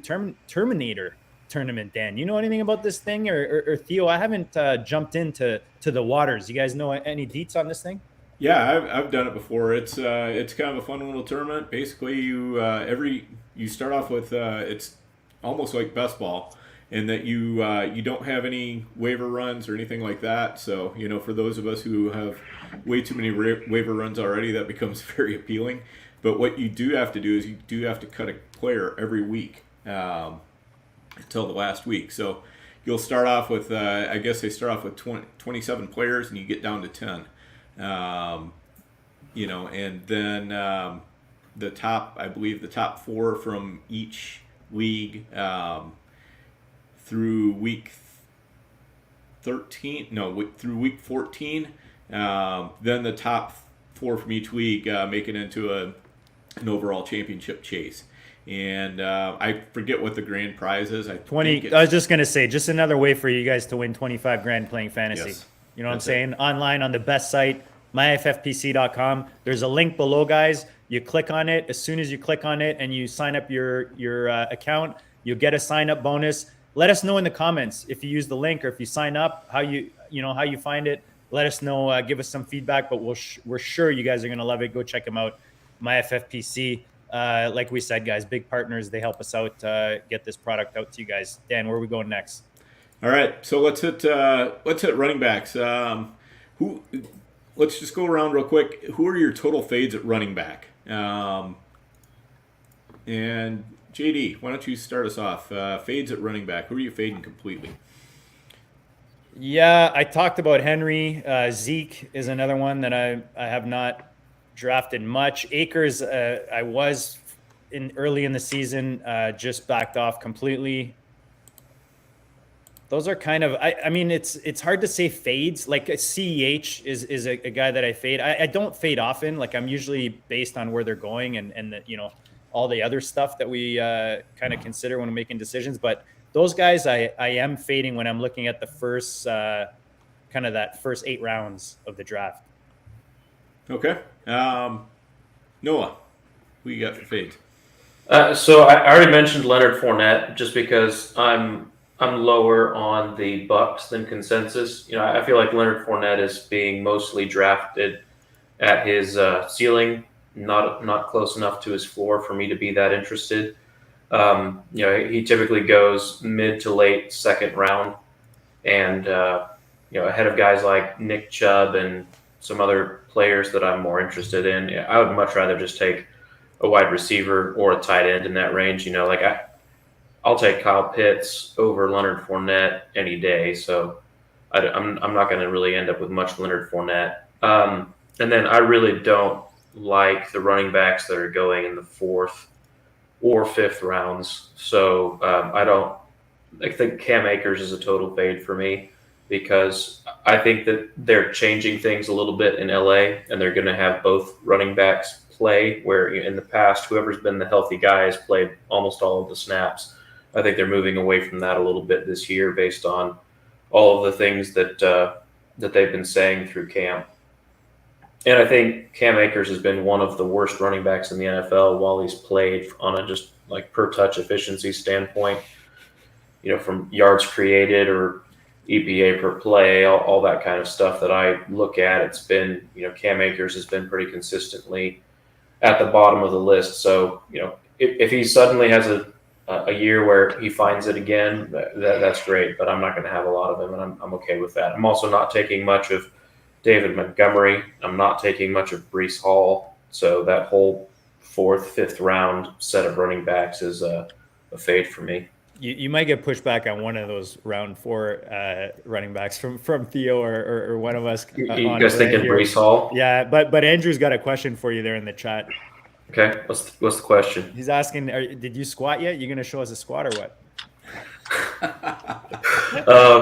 Terminator tournament, Dan. You know anything about this thing? Or Theo, I haven't jumped into the waters. You guys know any deets on this thing? Yeah, I've done it before. It's kind of a fun little tournament. Basically, you start off with it's almost like best ball, in that you don't have any waiver runs or anything like that. So for those of us who have way too many waiver runs already, that becomes very appealing. But what you do have to do is you do have to cut a player every week until the last week. So you'll start off with I guess they start off with 27 players, and you get down to 10. And then the top 4 from each league through week 13, through week 14, then the top 4 from each league make it into an overall championship chase. And I forget what the grand prize is. I was just going to say, just another way for you guys to win 25 grand playing fantasy. Yes. You know what I'm saying? Online on the best site, myffpc.com. There's a link below, guys. You click on it. As soon as you click on it and you sign up your account, you'll get a sign-up bonus. Let us know in the comments if you use the link or if you sign up, how you find it. Let us know. Give us some feedback, but we're sure you guys are going to love it. Go check them out, myffpc. Like we said, guys, big partners. They help us out, get this product out to you guys. Dan, where are we going next? All right, so let's hit running backs. Let's just go around real quick. Who are your total fades at running back? And JD, why don't you start us off? Fades at running back. Who are you fading completely? Yeah, I talked about Henry. Zeke is another one that I have not drafted much. Akers, I was early in the season, just backed off completely. Those are kind of, I mean, it's hard to say fades. Like a CEH is a guy that I fade. I don't fade often. Like I'm usually based on where they're going and the, all the other stuff that we kind of consider when making decisions. But those guys I am fading when I'm looking at the first, kind of that first 8 rounds of the draft. Okay. Noah, who you got for fades? So I already mentioned Leonard Fournette just because I'm lower on the Bucks than consensus. I feel like Leonard Fournette is being mostly drafted at his ceiling, not close enough to his floor for me to be that interested. He typically goes mid to late second round, and ahead of guys like Nick Chubb and some other players that I'm more interested in. I would much rather just take a wide receiver or a tight end in that range. I'll take Kyle Pitts over Leonard Fournette any day. So I'm not going to really end up with much Leonard Fournette. And then I really don't like the running backs that are going in the 4th or 5th rounds. So I think Cam Akers is a total fade for me because I think that they're changing things a little bit in LA and they're going to have both running backs play where in the past, whoever's been the healthy guy has played almost all of the snaps. I think they're moving away from that a little bit this year based on all of the things that they've been saying through camp. And I think Cam Akers has been one of the worst running backs in the NFL while he's played on a just like per touch efficiency standpoint, from yards created or EPA per play, all that kind of stuff that I look at. It's been, Cam Akers has been pretty consistently at the bottom of the list. So, if he suddenly has a year where he finds it again, that's great, but I'm not going to have a lot of him, and I'm okay with that. I'm also not taking much of David Montgomery. I'm not taking much of Breece Hall. So that whole 4th, 5th round set of running backs is a fade for me. You might get pushed back on one of those round 4 running backs from Theo or one of us. You guys thinking Breece Hall? Yeah, but Andrew's got a question for you there in the chat. Okay, what's the question? He's asking, did you squat yet? You gonna show us a squat or what?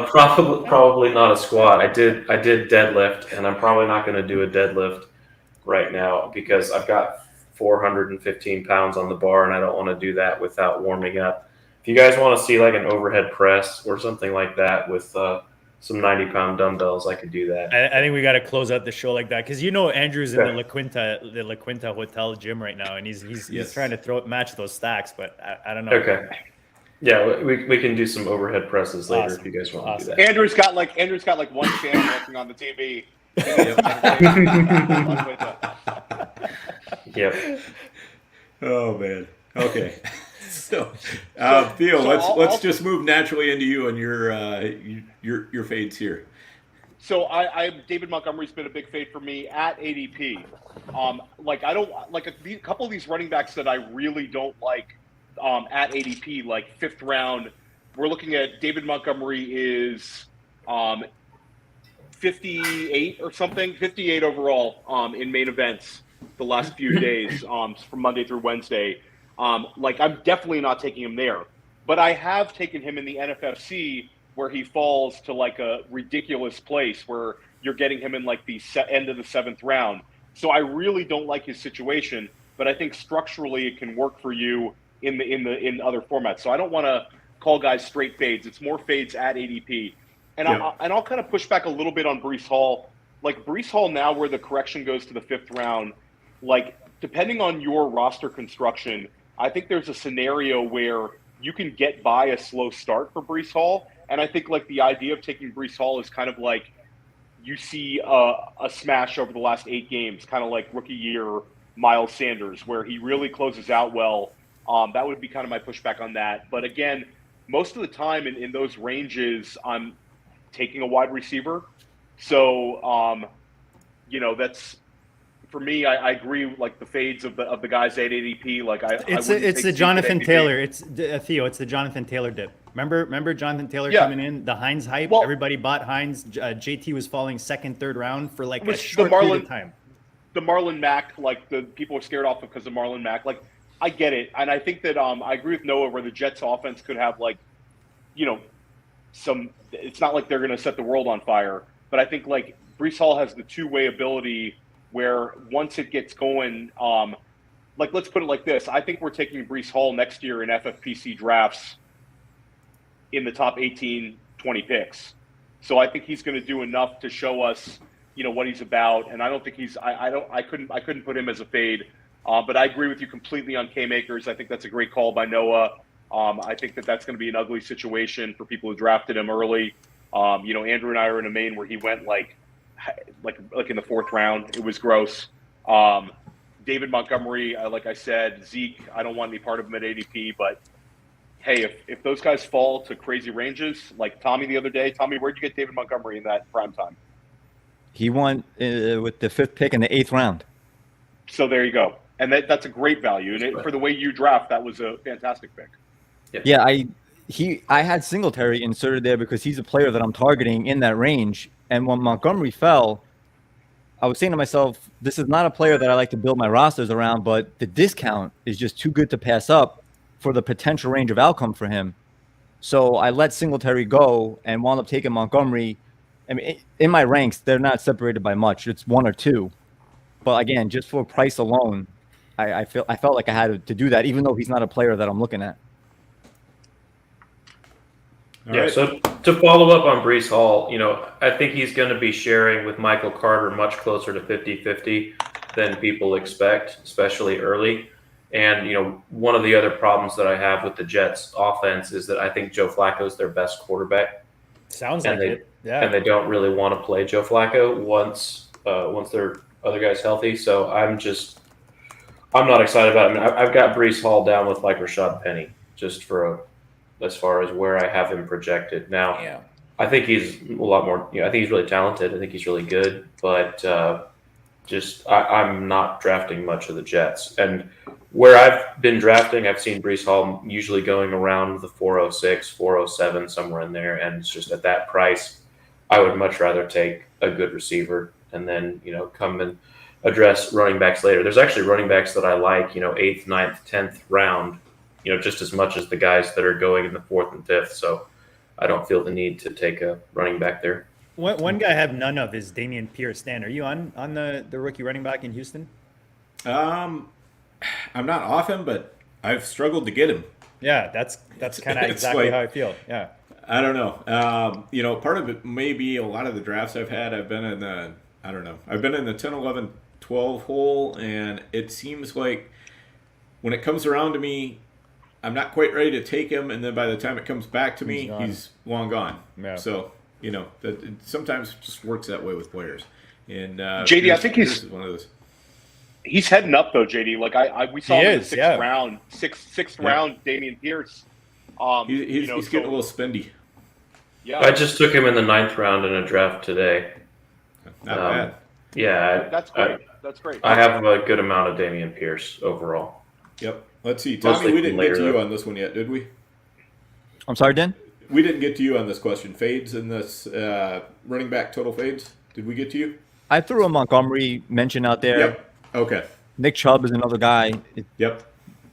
Probably not a squat. I did deadlift, and I'm probably not going to do a deadlift right now because I've got 415 pounds on the bar, and I don't want to do that without warming up. If you guys want to see like an overhead press or something like that with some 90-pound dumbbells, I could do that. I think we got to close out the show like that because Andrew's in the La Quinta Hotel gym right now, and he's trying to match those stacks, but I don't know. Okay. Yeah, we can do some overhead presses later if you guys want to do that. Andrew's got like one channel working on the TV. Yep. Oh man. Okay. So, Theo, let's just move naturally into you and your fades here. So David Montgomery's been a big fade for me at ADP. I don't like a couple of these running backs that I really don't like at ADP, like 5th round. We're looking at David Montgomery is 58 or something, 58 overall in main events the last few days from Monday through Wednesday. I'm definitely not taking him there, but I have taken him in the NFFC where he falls to like a ridiculous place where you're getting him in like the end of the 7th round. So I really don't like his situation, but I think structurally it can work for you in other formats. So I don't want to call guys straight fades. It's more fades at ADP. And I'll kind of push back a little bit on Breece Hall. Like Breece Hall now where the correction goes to the 5th round, like depending on your roster construction, I think there's a scenario where you can get by a slow start for Breece Hall. And I think like the idea of taking Breece Hall is kind of like you see a smash over the last 8 games, kind of like rookie year Miles Sanders, where he really closes out well. That would be kind of my pushback on that. But again, most of the time in those ranges, I'm taking a wide receiver. So, that's for me. I agree. Like the fades of the guys at ADP. Like it's the Jonathan Taylor. It's Theo. It's the Jonathan Taylor dip. Remember Jonathan Taylor coming in, the Hines hype. Well, everybody bought Hines. JT was falling 2nd, 3rd round for like a short period of time. The Marlon Mack, like the people were scared off because of Marlon Mack. Like I get it, and I think that I agree with Noah where the Jets offense could have like, some. It's not like they're going to set the world on fire, but I think like Breece Hall has the two-way ability where once it gets going, like let's put it like this: I think we're taking Breece Hall next year in FFPC drafts in the top 18, 20 picks. So I think he's going to do enough to show us, what he's about. And I don't think I couldn't put him as a fade. But I agree with you completely on K-Makers. I think that's a great call by Noah. I think that's going to be an ugly situation for people who drafted him early. Andrew and I are in a main where he went like in the 4th round. It was gross. David Montgomery, like I said, Zeke, I don't want any part of him at ADP, but hey, if those guys fall to crazy ranges, like Tommy the other day, Tommy, where'd you get David Montgomery in that prime time? He won with the 5th pick in the 8th round. So there you go. And that's a great value. And for the way you draft, that was a fantastic pick. Yeah, I had Singletary inserted there because he's a player that I'm targeting in that range. And when Montgomery fell, I was saying to myself, this is not a player that I like to build my rosters around, but the discount is just too good to pass up for the potential range of outcome for him. So I let Singletary go and wound up taking Montgomery. I mean, in my ranks, they're not separated by much. It's 1 or 2. But again, just for price alone, I felt like I had to do that, even though he's not a player that I'm looking at. All right. So to follow up on Breece Hall, I think he's going to be sharing with Michael Carter much closer to 50-50 than people expect, especially early. And, one of the other problems that I have with the Jets offense is that I think Joe Flacco is their best quarterback. Sounds like it. Yeah. And they don't really want to play Joe Flacco once their other guy's healthy. So I'm not excited about it. I mean, I've got Breece Hall down with like Rashad Penny just as far as where I have him projected. Now, I think he's a lot more, I think he's really talented. I think he's really good, but I'm not drafting much of the Jets. And where I've been drafting, I've seen Breece Hall usually going around the 406, 407, somewhere in there. And it's just at that price, I would much rather take a good receiver and then, come and address running backs later. There's actually running backs that I like, 8th, 9th, 10th round, just as much as the guys that are going in the 4th and 5th. So I don't feel the need to take a running back there. One guy I have none of is Dameon Pierce. Dan, are you on the rookie running back in Houston? I'm not off him, but I've struggled to get him. Yeah, that's kind of exactly how I feel. Yeah. I don't know. Part of it may be a lot of the drafts I've had. I've been in the 10, 11, 12 hole, and it seems like when it comes around to me, I'm not quite ready to take him, and then by the time it comes back to me, he's long gone. Yeah. So, that it sometimes just works that way with players. And JD, I think he's one of those. He's heading up though, JD. Like we saw him in the sixth round, Dameon Pierce. He's getting a little spendy. Yeah, I just took him in the 9th round in a draft today. Not bad. Yeah, that's great. That's great. I have a good amount of Dameon Pierce overall. Yep. Let's see, Tommy. We didn't get to you on this one yet, did we? I'm sorry, Dan? We didn't get to you on this question. Fades in this running back total fades. Did we get to you? I threw a Montgomery mention out there. Yep. Okay. Nick Chubb is another guy. Yep.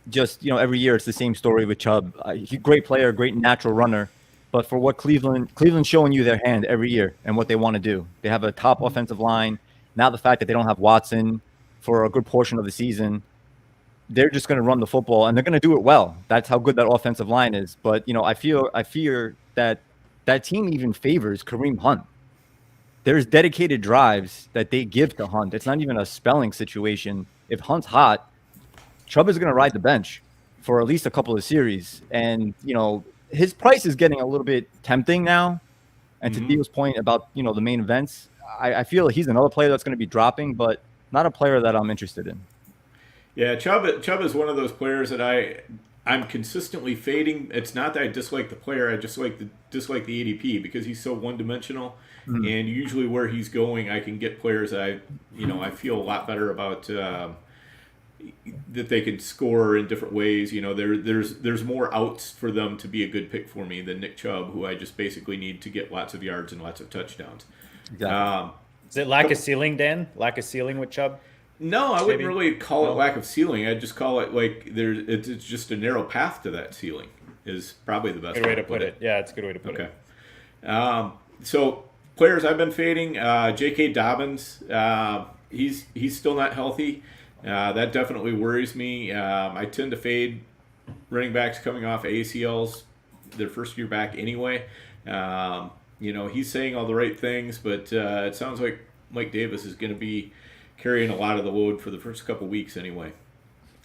Just, every year it's the same story with Chubb. He's a great player, great natural runner. But for what Cleveland's showing you their hand every year and what they want to do. They have a top offensive line. Now the fact that they don't have Watson for a good portion of the season, they're just going to run the football, and they're going to do it well. That's how good that offensive line is. But, I fear that that team even favors Kareem Hunt. There's dedicated drives that they give to Hunt. It's not even a spelling situation. If Hunt's hot, Chubb is going to ride the bench for at least a couple of series. And, his price is getting a little bit tempting now. And to Theo's point about, the main events, I feel he's another player that's going to be dropping, but not a player that I'm interested in. Yeah, Chubb is one of those players that I'm consistently fading. It's not that I dislike the player. I just dislike the ADP because he's so one-dimensional. Mm-hmm. And usually where he's going, I can get players that I feel a lot better about that they can score in different ways. There's more outs for them to be a good pick for me than Nick Chubb, who I just basically need to get lots of yards and lots of touchdowns. Exactly. Is it lack of ceiling, Dan? Lack of ceiling with Chubb? No, I wouldn't really call it lack of ceiling. I'd just call it like it's just a narrow path to that ceiling is probably the best good way to put it. Yeah, it's a good way to put it. Okay. So players I've been fading, J.K. Dobbins, he's still not healthy. That definitely worries me. I tend to fade running backs coming off ACLs their first year back anyway. He's saying all the right things, but it sounds like Mike Davis is going to be carrying a lot of the load for the first couple weeks anyway.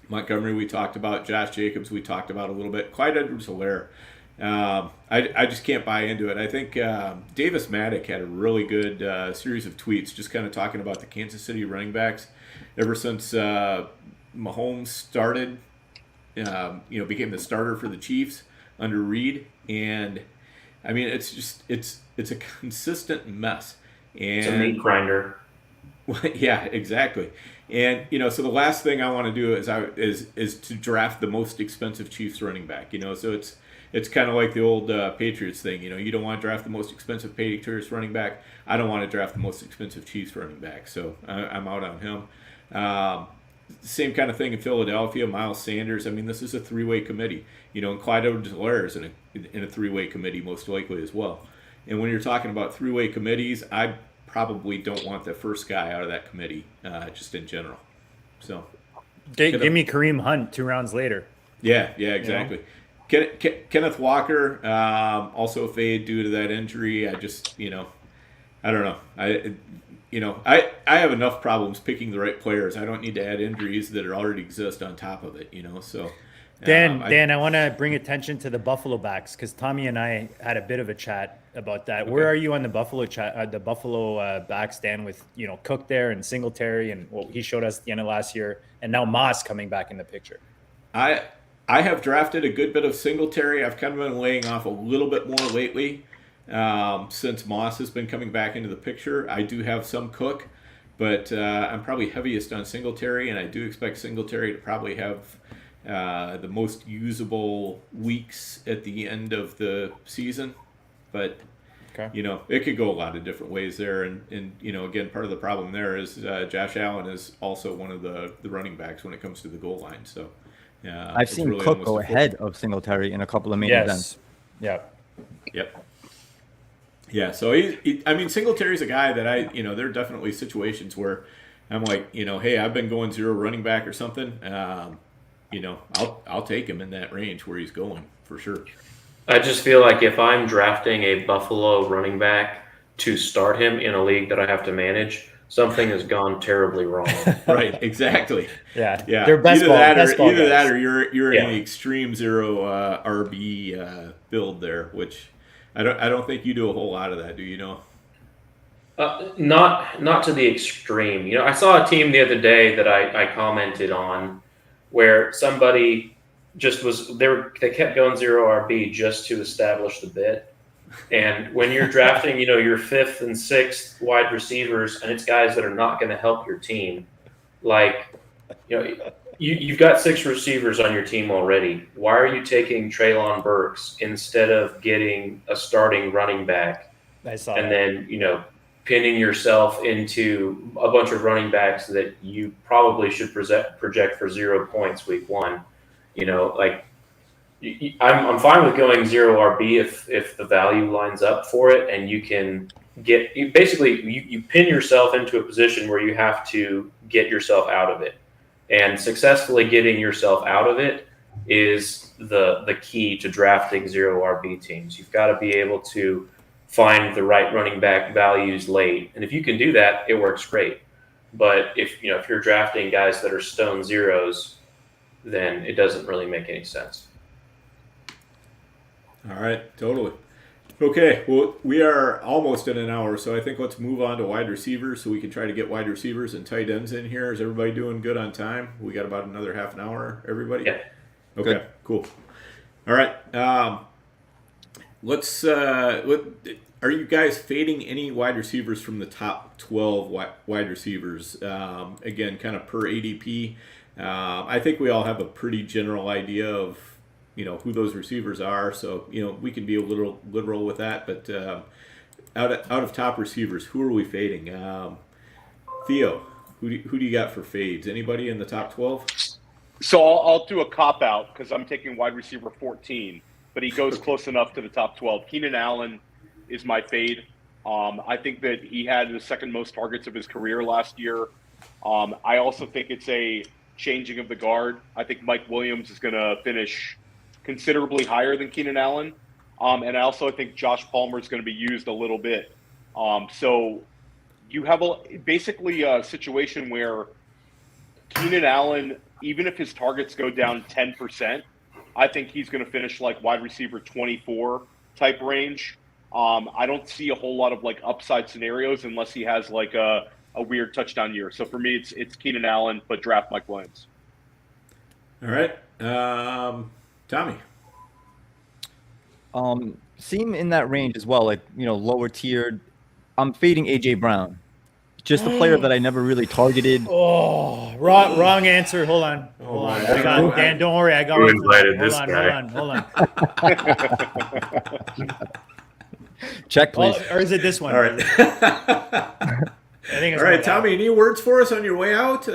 Montgomery we talked about. Josh Jacobs we talked about a little bit. Clyde Edwards-Helaire. I just can't buy into it. I think Davis Maddock had a really good series of tweets just kind of talking about the Kansas City running backs ever since Mahomes started, became the starter for the Chiefs under Reed. And, I mean, it's a consistent mess. And it's a meat grinder. Yeah, exactly. And so the last thing I want to do is to draft the most expensive Chiefs running back. So it's kind of like the old Patriots thing. You don't want to draft the most expensive Patriots running back. I don't want to draft the most expensive Chiefs running back. So I'm out on him. Same kind of thing in Philadelphia. Miles Sanders. I mean, this is a three-way committee. And Clyde Edwards-Helaire is in a three-way committee most likely as well. And when you're talking about three-way committees, I probably don't want the first guy out of that committee, just in general. So, give me Kareem Hunt 2 rounds later. Yeah, exactly. Kenneth Walker, also fade due to that injury. I just, I don't know. I have enough problems picking the right players. I don't need to add injuries that already exist on top of it. So. Dan, I want to bring attention to the Buffalo backs because Tommy and I had a bit of a chat about that. Okay. Where are you on the Buffalo backs, Dan, with Cook there and Singletary and what he showed us at the end of last year, and now Moss coming back in the picture? I have drafted a good bit of Singletary. I've kind of been laying off a little bit more lately since Moss has been coming back into the picture. I do have some Cook, but I'm probably heaviest on Singletary, and I do expect Singletary to probably have the most usable weeks at the end of the season. But it could go a lot of different ways there, and again, part of the problem there is Josh Allen is also one of the running backs when it comes to the goal line. So I've seen really Cook go ahead of Singletary in a couple of main events. Yep. Yeah, so I mean, Singletary's a guy that there are definitely situations where I'm like, hey, I've been going 0 running back or something. I'll take him in that range where he's going for sure. I just feel like if I'm drafting a Buffalo running back to start him in a league that I have to manage, something has gone terribly wrong. Right, exactly. Yeah. They're either that or you're in the extreme 0 RB build there, which I don't think you do a whole lot of that, do you know? Not to the extreme. I saw a team the other day that I commented on where somebody just they kept going 0 RB just to establish the bit. And when you're drafting, your 5th and 6th wide receivers, and it's guys that are not going to help your team, like, you've got 6 receivers on your team already. Why are you taking Treylon Burks instead of getting a starting running back? Then, pinning yourself into a bunch of running backs that you probably should project for 0 points week 1. I'm fine with going 0 RB if the value lines up for it, and you can you pin yourself into a position where you have to get yourself out of it, and successfully getting yourself out of it is the key to drafting 0 RB teams. You've got to be able to find the right running back values late, and if you can do that, it works great. But if you're drafting guys that are stone zeros, then it doesn't really make any sense. All right, totally. Okay, well, we are almost at an hour, so I think let's move on to wide receivers so we can try to get wide receivers and tight ends in here. Is everybody doing good on time? We got about another half an hour, everybody? Yeah. Okay, good. Cool. All right. Are you guys fading any wide receivers from the top 12 wide receivers? Again, kind of per ADP. I think we all have a pretty general idea of who those receivers are, so we can be a little literal with that. But out of top receivers, who are we fading? Theo, who do you got for fades? Anybody in the top 12? So I'll do a cop out because I'm taking wide receiver 14, but he goes close enough to the top 12. Keenan Allen is my fade. I think that he had the second most targets of his career last year. I also think it's a changing of the guard. I think Mike Williams is going to finish considerably higher than Keenan Allen. And I also think Josh Palmer is going to be used a little bit. So you have basically a situation where Keenan Allen, even if his targets go down 10%, I think he's going to finish like wide receiver 24 type range. I don't see a whole lot of like upside scenarios unless he has like a weird touchdown year. So for me, it's Keenan Allen, but draft Mike Williams. All right. Tommy. Seem in that range as well, like, lower tiered. I'm fading AJ Brown. Just a player that I never really targeted. Oh, wrong answer. Hold on. Dan, don't worry. I got one. Hold on. Check, please. Or is it this one? All right. I think it's all right, Tommy, any words for us on your way out?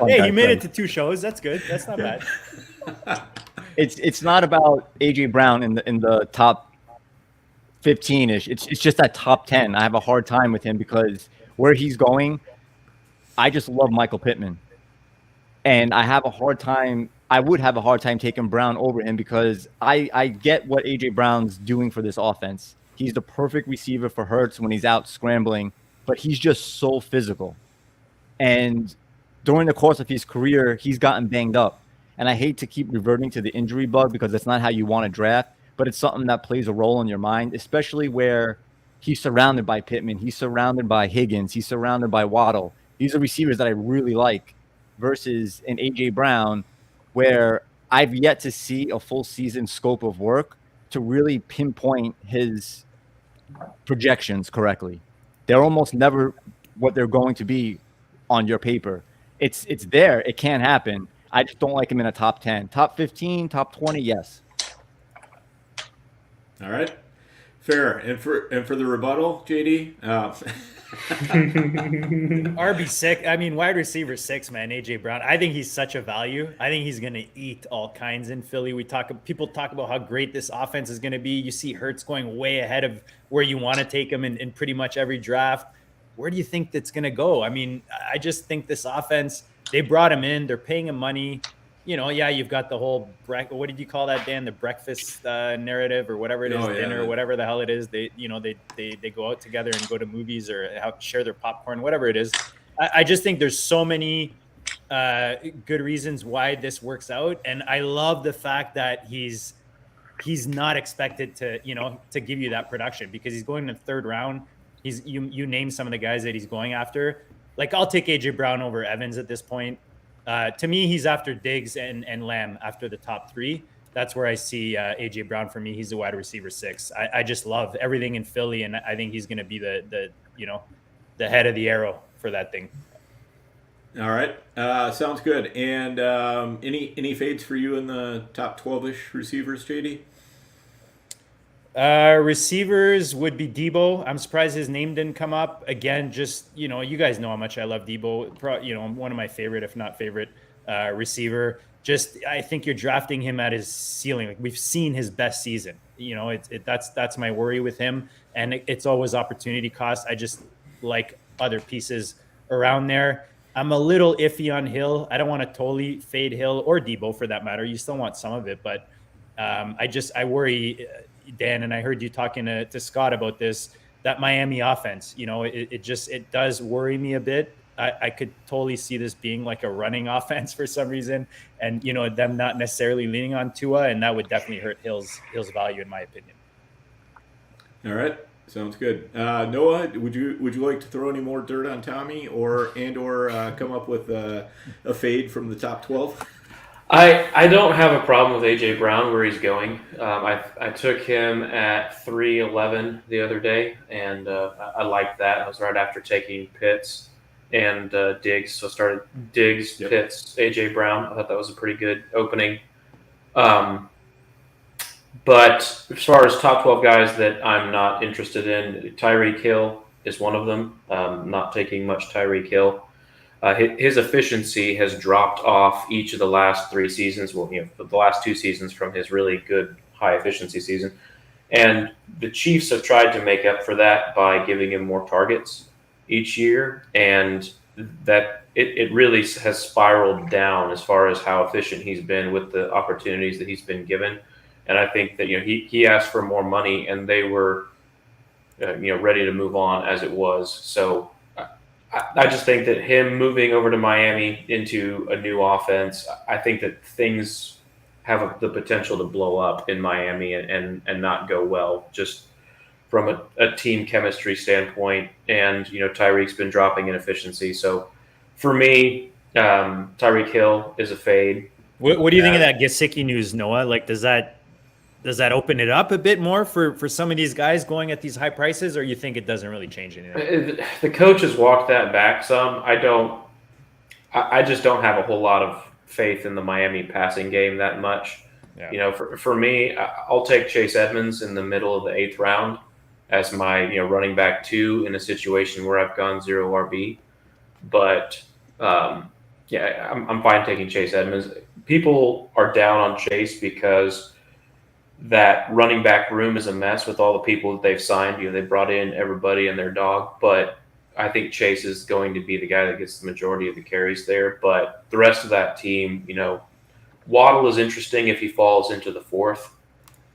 Hey, you made it to 2 shows. That's good. That's not bad. It's not about AJ Brown in the top 15-ish. It's just that top 10. I have a hard time with him because where he's going, I just love Michael Pittman. And I would have a hard time taking Brown over him because I get what AJ Brown's doing for this offense. He's the perfect receiver for Hurts when he's out scrambling, but he's just so physical. And during the course of his career, he's gotten banged up. And I hate to keep reverting to the injury bug because that's not how you want to draft, but it's something that plays a role in your mind, especially where he's surrounded by Pittman. He's surrounded by Higgins. He's surrounded by Waddle. These are receivers that I really like versus an A.J. Brown where I've yet to see a full season scope of work to really pinpoint his projections correctly. they're almost never what they're going to be on your paper. It's there. It can happen. I just don't like him in a top 10. Top 15, top 20, yes. All right. Fair. And for the rebuttal, JD? RB6, I mean, wide receiver 6, man, AJ Brown. I think he's such a value. I think he's going to eat all kinds in Philly. People talk about how great this offense is going to be. You see Hurts going way ahead of where you want to take him in pretty much every draft. Where do you think that's going to go? I mean, I just think this offense, they brought him in. They're paying him money. Yeah, you've got the whole what did you call that, Dan? The breakfast narrative or whatever it is, dinner, whatever the hell it is. They go out together and go to movies or share their popcorn, whatever it is. I just think there's so many good reasons why this works out, and I love the fact that he's not expected to give you that production because he's going in the third round. You name some of the guys that he's going after. Like, I'll take AJ Brown over Evans at this point. To me, he's after Diggs and Lamb after the top 3. That's where I see AJ Brown. For me, he's a wide receiver 6. I just love everything in Philly, and I think he's going to be the head of the arrow for that thing. All right, sounds good. And any fades for you in the top 12-ish receivers, JD? Receivers would be Debo. I'm surprised his name didn't come up again. Just, you guys know how much I love Debo. One of my favorite, if not favorite, receiver. Just, I think you're drafting him at his ceiling. Like, we've seen his best season. That's my worry with him. And it's always opportunity cost. I just like other pieces around there. I'm a little iffy on Hill. I don't want to totally fade Hill or Debo for that matter. You still want some of it, but I worry, Dan, and I heard you talking to Scott about this, that Miami offense, it does worry me a bit. I could totally see this being like a running offense for some reason, and them not necessarily leaning on Tua, and that would definitely hurt Hill's value in my opinion. All right, sounds good. Noah, would you like to throw any more dirt on Tommy, or come up with a fade from the top 12? I don't have a problem with AJ Brown where he's going. I took him at 311 the other day, and I liked that. I was right after taking Pitts and Diggs, so I started Diggs, Pitts, AJ Brown. I thought that was a pretty good opening. But as far as top 12 guys that I'm not interested in, Tyreek Hill is one of them. Not taking much Tyreek Hill. His efficiency has dropped off each of the last 3 seasons. Well, the last 2 seasons from his really good high efficiency season. And the Chiefs have tried to make up for that by giving him more targets each year. And that it really has spiraled down as far as how efficient he's been with the opportunities that he's been given. And I think that, he asked for more money, and they were, ready to move on as it was. So I just think that him moving over to Miami into a new offense, I think that things have the potential to blow up in Miami and not go well, just from a team chemistry standpoint. And, Tyreek's been dropping in efficiency. So for me, Tyreek Hill is a fade. What do you think of that Gesicki news, Noah? Like, does that open it up a bit more for some of these guys going at these high prices, or you think it doesn't really change anything? The coach has walked that back some. I just don't have a whole lot of faith in the Miami passing game that much. Yeah. For me, I'll take Chase Edmonds in the middle of the 8th round as my running back 2 in a situation where I've gone 0 RB. But I'm fine taking Chase Edmonds. People are down on Chase because that running back room is a mess with all the people that they've signed. They brought in everybody and their dog, but I think Chase is going to be the guy that gets the majority of the carries there. But the rest of that team, Waddle is interesting if he falls into the 4th,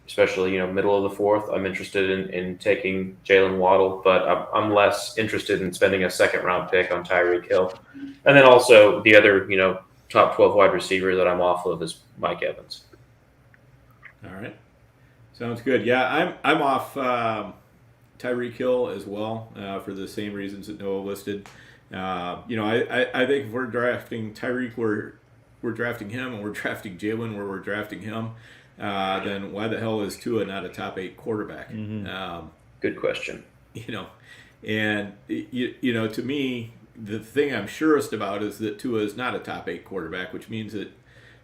especially, middle of the 4th. I'm interested in taking Jalen Waddle, but I'm less interested in spending a 2nd round pick on Tyreek Hill. And then also the other, top 12 wide receiver that I'm off of is Mike Evans. All right. Sounds good. Yeah, I'm off Tyreek Hill as well for the same reasons that Noah listed. I think if we're drafting Tyreek, we're drafting him, and we're drafting Jalen where we're drafting him. Then why the hell is Tua not a top 8 quarterback? Good question. And to me, the thing I'm surest about is that Tua is not a top 8 quarterback, which means that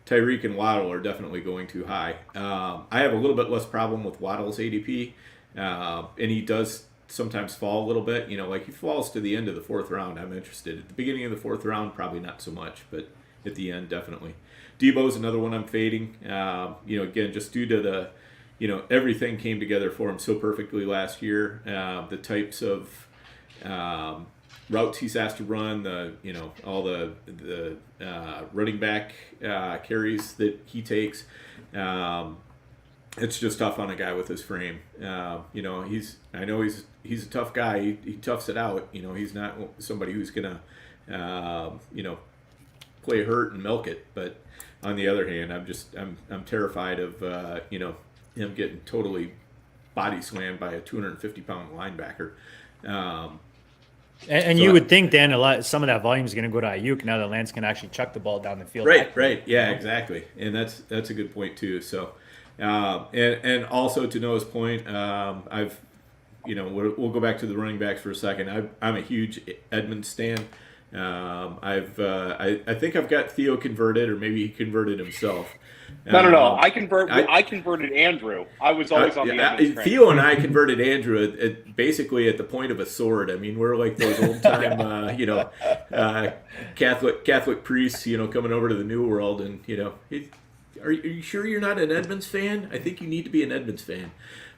Tyreek and Waddle are definitely going too high. I have a little bit less problem with Waddle's ADP, and he does sometimes fall a little bit. Like he falls to the end of the 4th round, I'm interested. At the beginning of the 4th round, probably not so much, but at the end, definitely. Debo's another one I'm fading. Again, just due to the, everything came together for him so perfectly last year. The types of routes he's asked to run, all the running back carries that he takes. It's just tough on a guy with his frame. I know he's a tough guy. He toughs it out. He's not somebody who's gonna play hurt and milk it. But on the other hand, I'm terrified of him getting totally body slammed by a 250-pound linebacker. And you would think, Dan, some of that volume is going to go to Ayuk now that Lance can actually chuck the ball down the field. Right. Yeah, exactly. And that's a good point too. So, and also to Noah's point, we'll go back to the running backs for a second. I'm a huge Edmonds stan. I think I've got Theo converted, or maybe he converted himself. No. I converted Andrew. I was always on the Edmonds train. Theo and I converted Andrew basically at the point of a sword. I mean, we're like those old time, Catholic priests, coming over to the New World, and are you sure you're not an Edmonds fan? I think you need to be an Edmonds fan.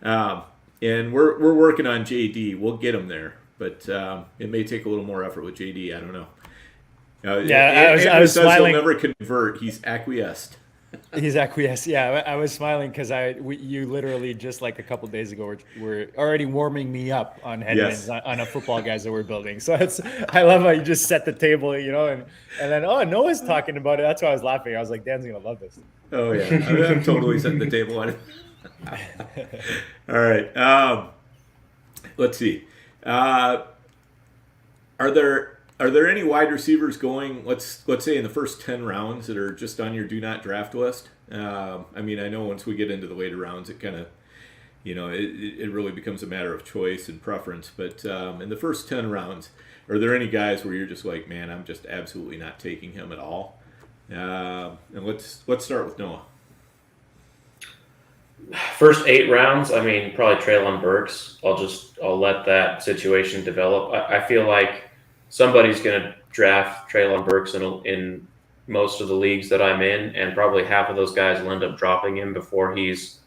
And we're working on JD. We'll get him there, but it may take a little more effort with JD. I don't know. I was smiling. He'll never convert. He's acquiesced. He's acquiesced. Yeah, I was smiling because you literally just like a couple of days ago were already warming me up on headwinds on a football guys that we're building. So I love how you just set the table, and then Noah's talking about it. That's why I was laughing. I was like, Dan's gonna love this. Oh yeah, I'm totally setting the table on it. All right. Let's see. Are there any wide receivers going, let's say in the first 10 rounds that are just on your do not draft list? I know once we get into the later rounds, it kind of, it really becomes a matter of choice and preference. But in the first 10 rounds, are there any guys where you're just like, man, I'm just absolutely not taking him at all? And let's start with Noah. First 8 rounds, probably Treylon Burks. I'll let that situation develop. I feel like somebody's going to draft Treylon Burks in most of the leagues that I'm in, and probably half of those guys will end up dropping him before he's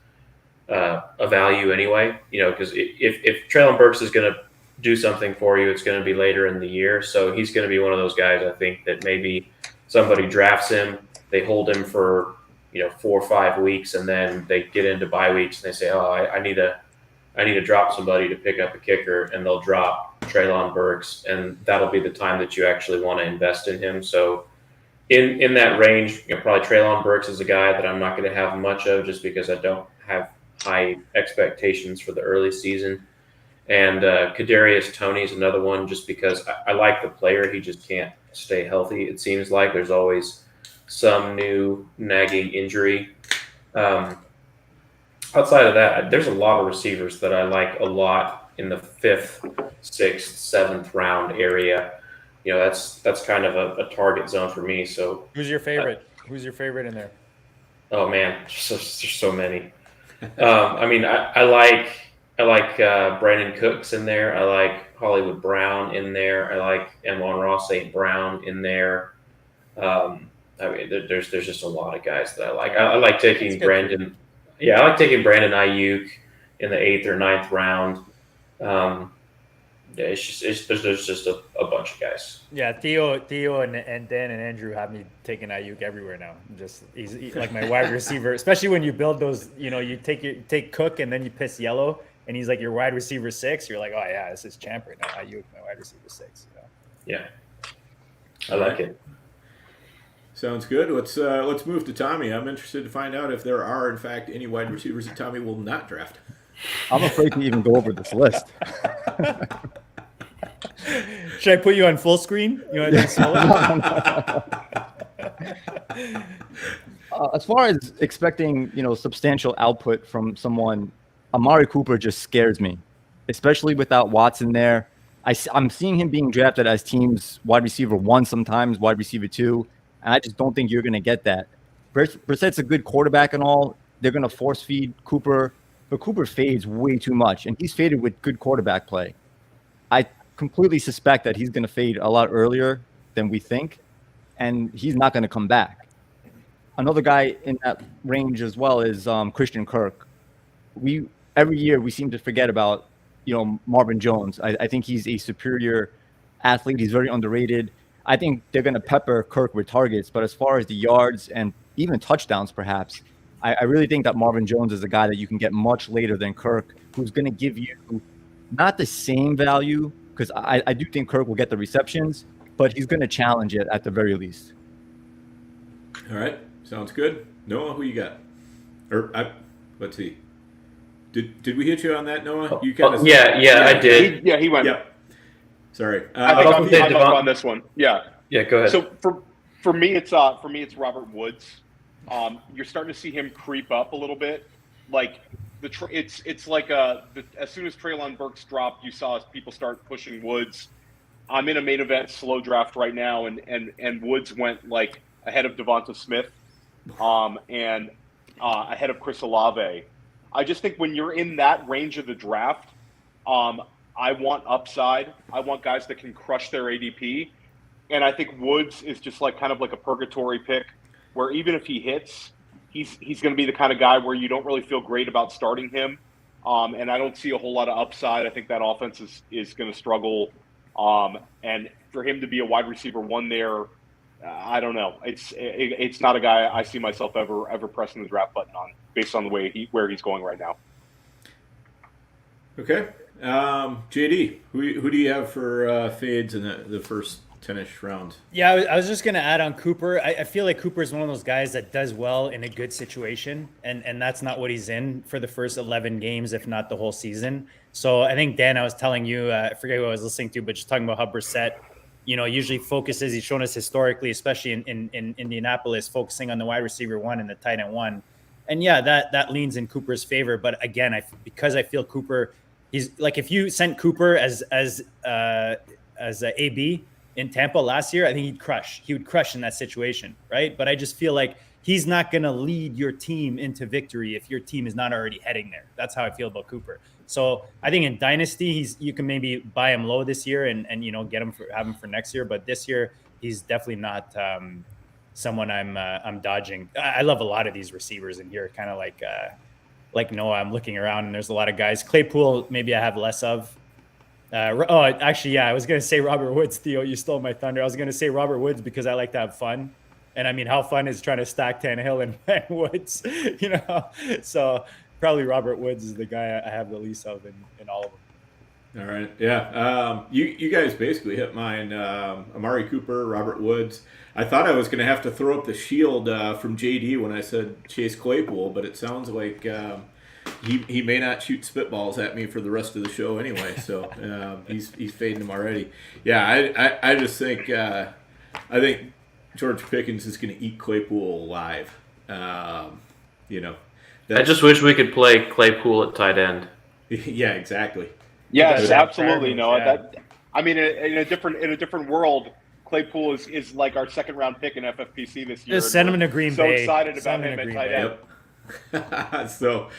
a value anyway. Because if Treylon Burks is going to do something for you, it's going to be later in the year. So he's going to be one of those guys, I think, that maybe somebody drafts him, they hold him for 4 or 5 weeks, and then they get into bye weeks and they say, I need to drop somebody to pick up a kicker, and they'll drop Treylon Burks, and that'll be the time that you actually want to invest in him. So in that range, probably Treylon Burks is a guy that I'm not going to have much of, just because I don't have high expectations for the early season. And Kadarius Toney is another one, just because I like the player. He just can't stay healthy. It seems like there's always some new nagging injury. Outside of that, there's a lot of receivers that I like a lot in the 5th, 6th, 7th round area. That's kind of a target zone for me. So who's your favorite? Who's your favorite in there? Oh man, there's so many. I like Brandon Cooks in there. I like Hollywood Brown in there. I like Amon-Ra St. Brown in there. There's just a lot of guys that I like. I like taking Brandon. Yeah, I like taking Brandon Ayuk in the 8th or 9th round. There's just a bunch of guys. Yeah, Theo and Dan and Andrew have me taking Ayuk everywhere now. He's like my wide receiver, especially when you build those. You take Cook and then you piss yellow, and he's like your wide receiver 6. You're like, oh yeah, this is champ right now. Ayuk, my wide receiver 6. Yeah, I like it. Sounds good. Let's move to Tommy. I'm interested to find out if there are, in fact, any wide receivers that Tommy will not draft. I'm afraid to even go over this list. Should I put you on full screen? You want to as far as expecting, substantial output from someone, Amari Cooper just scares me, especially without Watson there. I'm seeing him being drafted as teams wide receiver 1 sometimes, wide receiver 2, and I just don't think you're going to get that. Brissett's a good quarterback and all. They're going to force feed Cooper, but Cooper fades way too much, and he's faded with good quarterback play. I completely suspect that he's going to fade a lot earlier than we think, and he's not going to come back. Another guy in that range as well is Christian Kirk. Every year we seem to forget about Marvin Jones. I think he's a superior athlete. He's very underrated. I think they're going to pepper Kirk with targets, but as far as the yards and even touchdowns, perhaps, I really think that Marvin Jones is a guy that you can get much later than Kirk, who's going to give you not the same value, because I do think Kirk will get the receptions, but he's going to challenge it at the very least. All right. Sounds good. Noah, who you got? Let's see. Did we hit you on that, Noah? You kind of yeah, I did. He went. Yep. Sorry. I think I'm up on this one. Yeah. Yeah, go ahead. So for me, it's Robert Woods. You're starting to see him creep up a little bit. Like it's like as soon as Treylon Burks dropped, you saw people start pushing Woods. I'm in a main event slow draft right now, and Woods went like ahead of Devonta Smith, and ahead of Chris Olave. I just think when you're in that range of the draft, I want upside. I want guys that can crush their ADP. And I think Woods is just like kind of like a purgatory pick where even if he hits, he's going to be the kind of guy where you don't really feel great about starting him. And I don't see a whole lot of upside. I think that offense is going to struggle. And for him to be a wide receiver 1 there, I don't know. It's not a guy I see myself ever pressing the draft button on based on the way where he's going right now. Okay. JD, who do you have for fades in the first 10-ish round? Yeah, I was just going to add on Cooper. I feel like Cooper is one of those guys that does well in a good situation, and that's not what he's in for the first 11 games, if not the whole season. So I think, Dan, I was telling you, I forget who I was listening to, but just talking about how Brissett, usually focuses. He's shown us historically, especially in Indianapolis, focusing on the wide receiver 1 and the tight end 1. And yeah, that leans in Cooper's favor. But again, because I feel Cooper, he's like, if you sent Cooper as a AB in Tampa last year, I think he'd crush. He would crush in that situation, right? But I just feel like he's not going to lead your team into victory if your team is not already heading there. That's how I feel about Cooper. So I think in Dynasty, you can maybe buy him low this year and get him have him for next year. But this year, he's definitely not someone I'm dodging. I love a lot of these receivers in here, kind of like Noah. I'm looking around and there's a lot of guys. Claypool, maybe I have less of. Actually, yeah, I was going to say Robert Woods, Theo. You stole my thunder. I was going to say Robert Woods because I like to have fun. And I mean, how fun is trying to stack Tannehill and Woods, So probably Robert Woods is the guy I have the least of in all of them. All right. Yeah. You guys basically hit mine. Amari Cooper, Robert Woods. I thought I was going to have to throw up the shield from JD when I said Chase Claypool, but it sounds like he may not shoot spitballs at me for the rest of the show anyway. So he's fading them already. Yeah. I just think I think George Pickens is going to eat Claypool alive. I just wish we could play Claypool at tight end. Yeah, exactly. Yes, absolutely, Noah. Yeah. In a different world, Claypool is like our second round pick in FFPC this year. Just send him to Green Bay. So excited about him at tight end. Yep. So,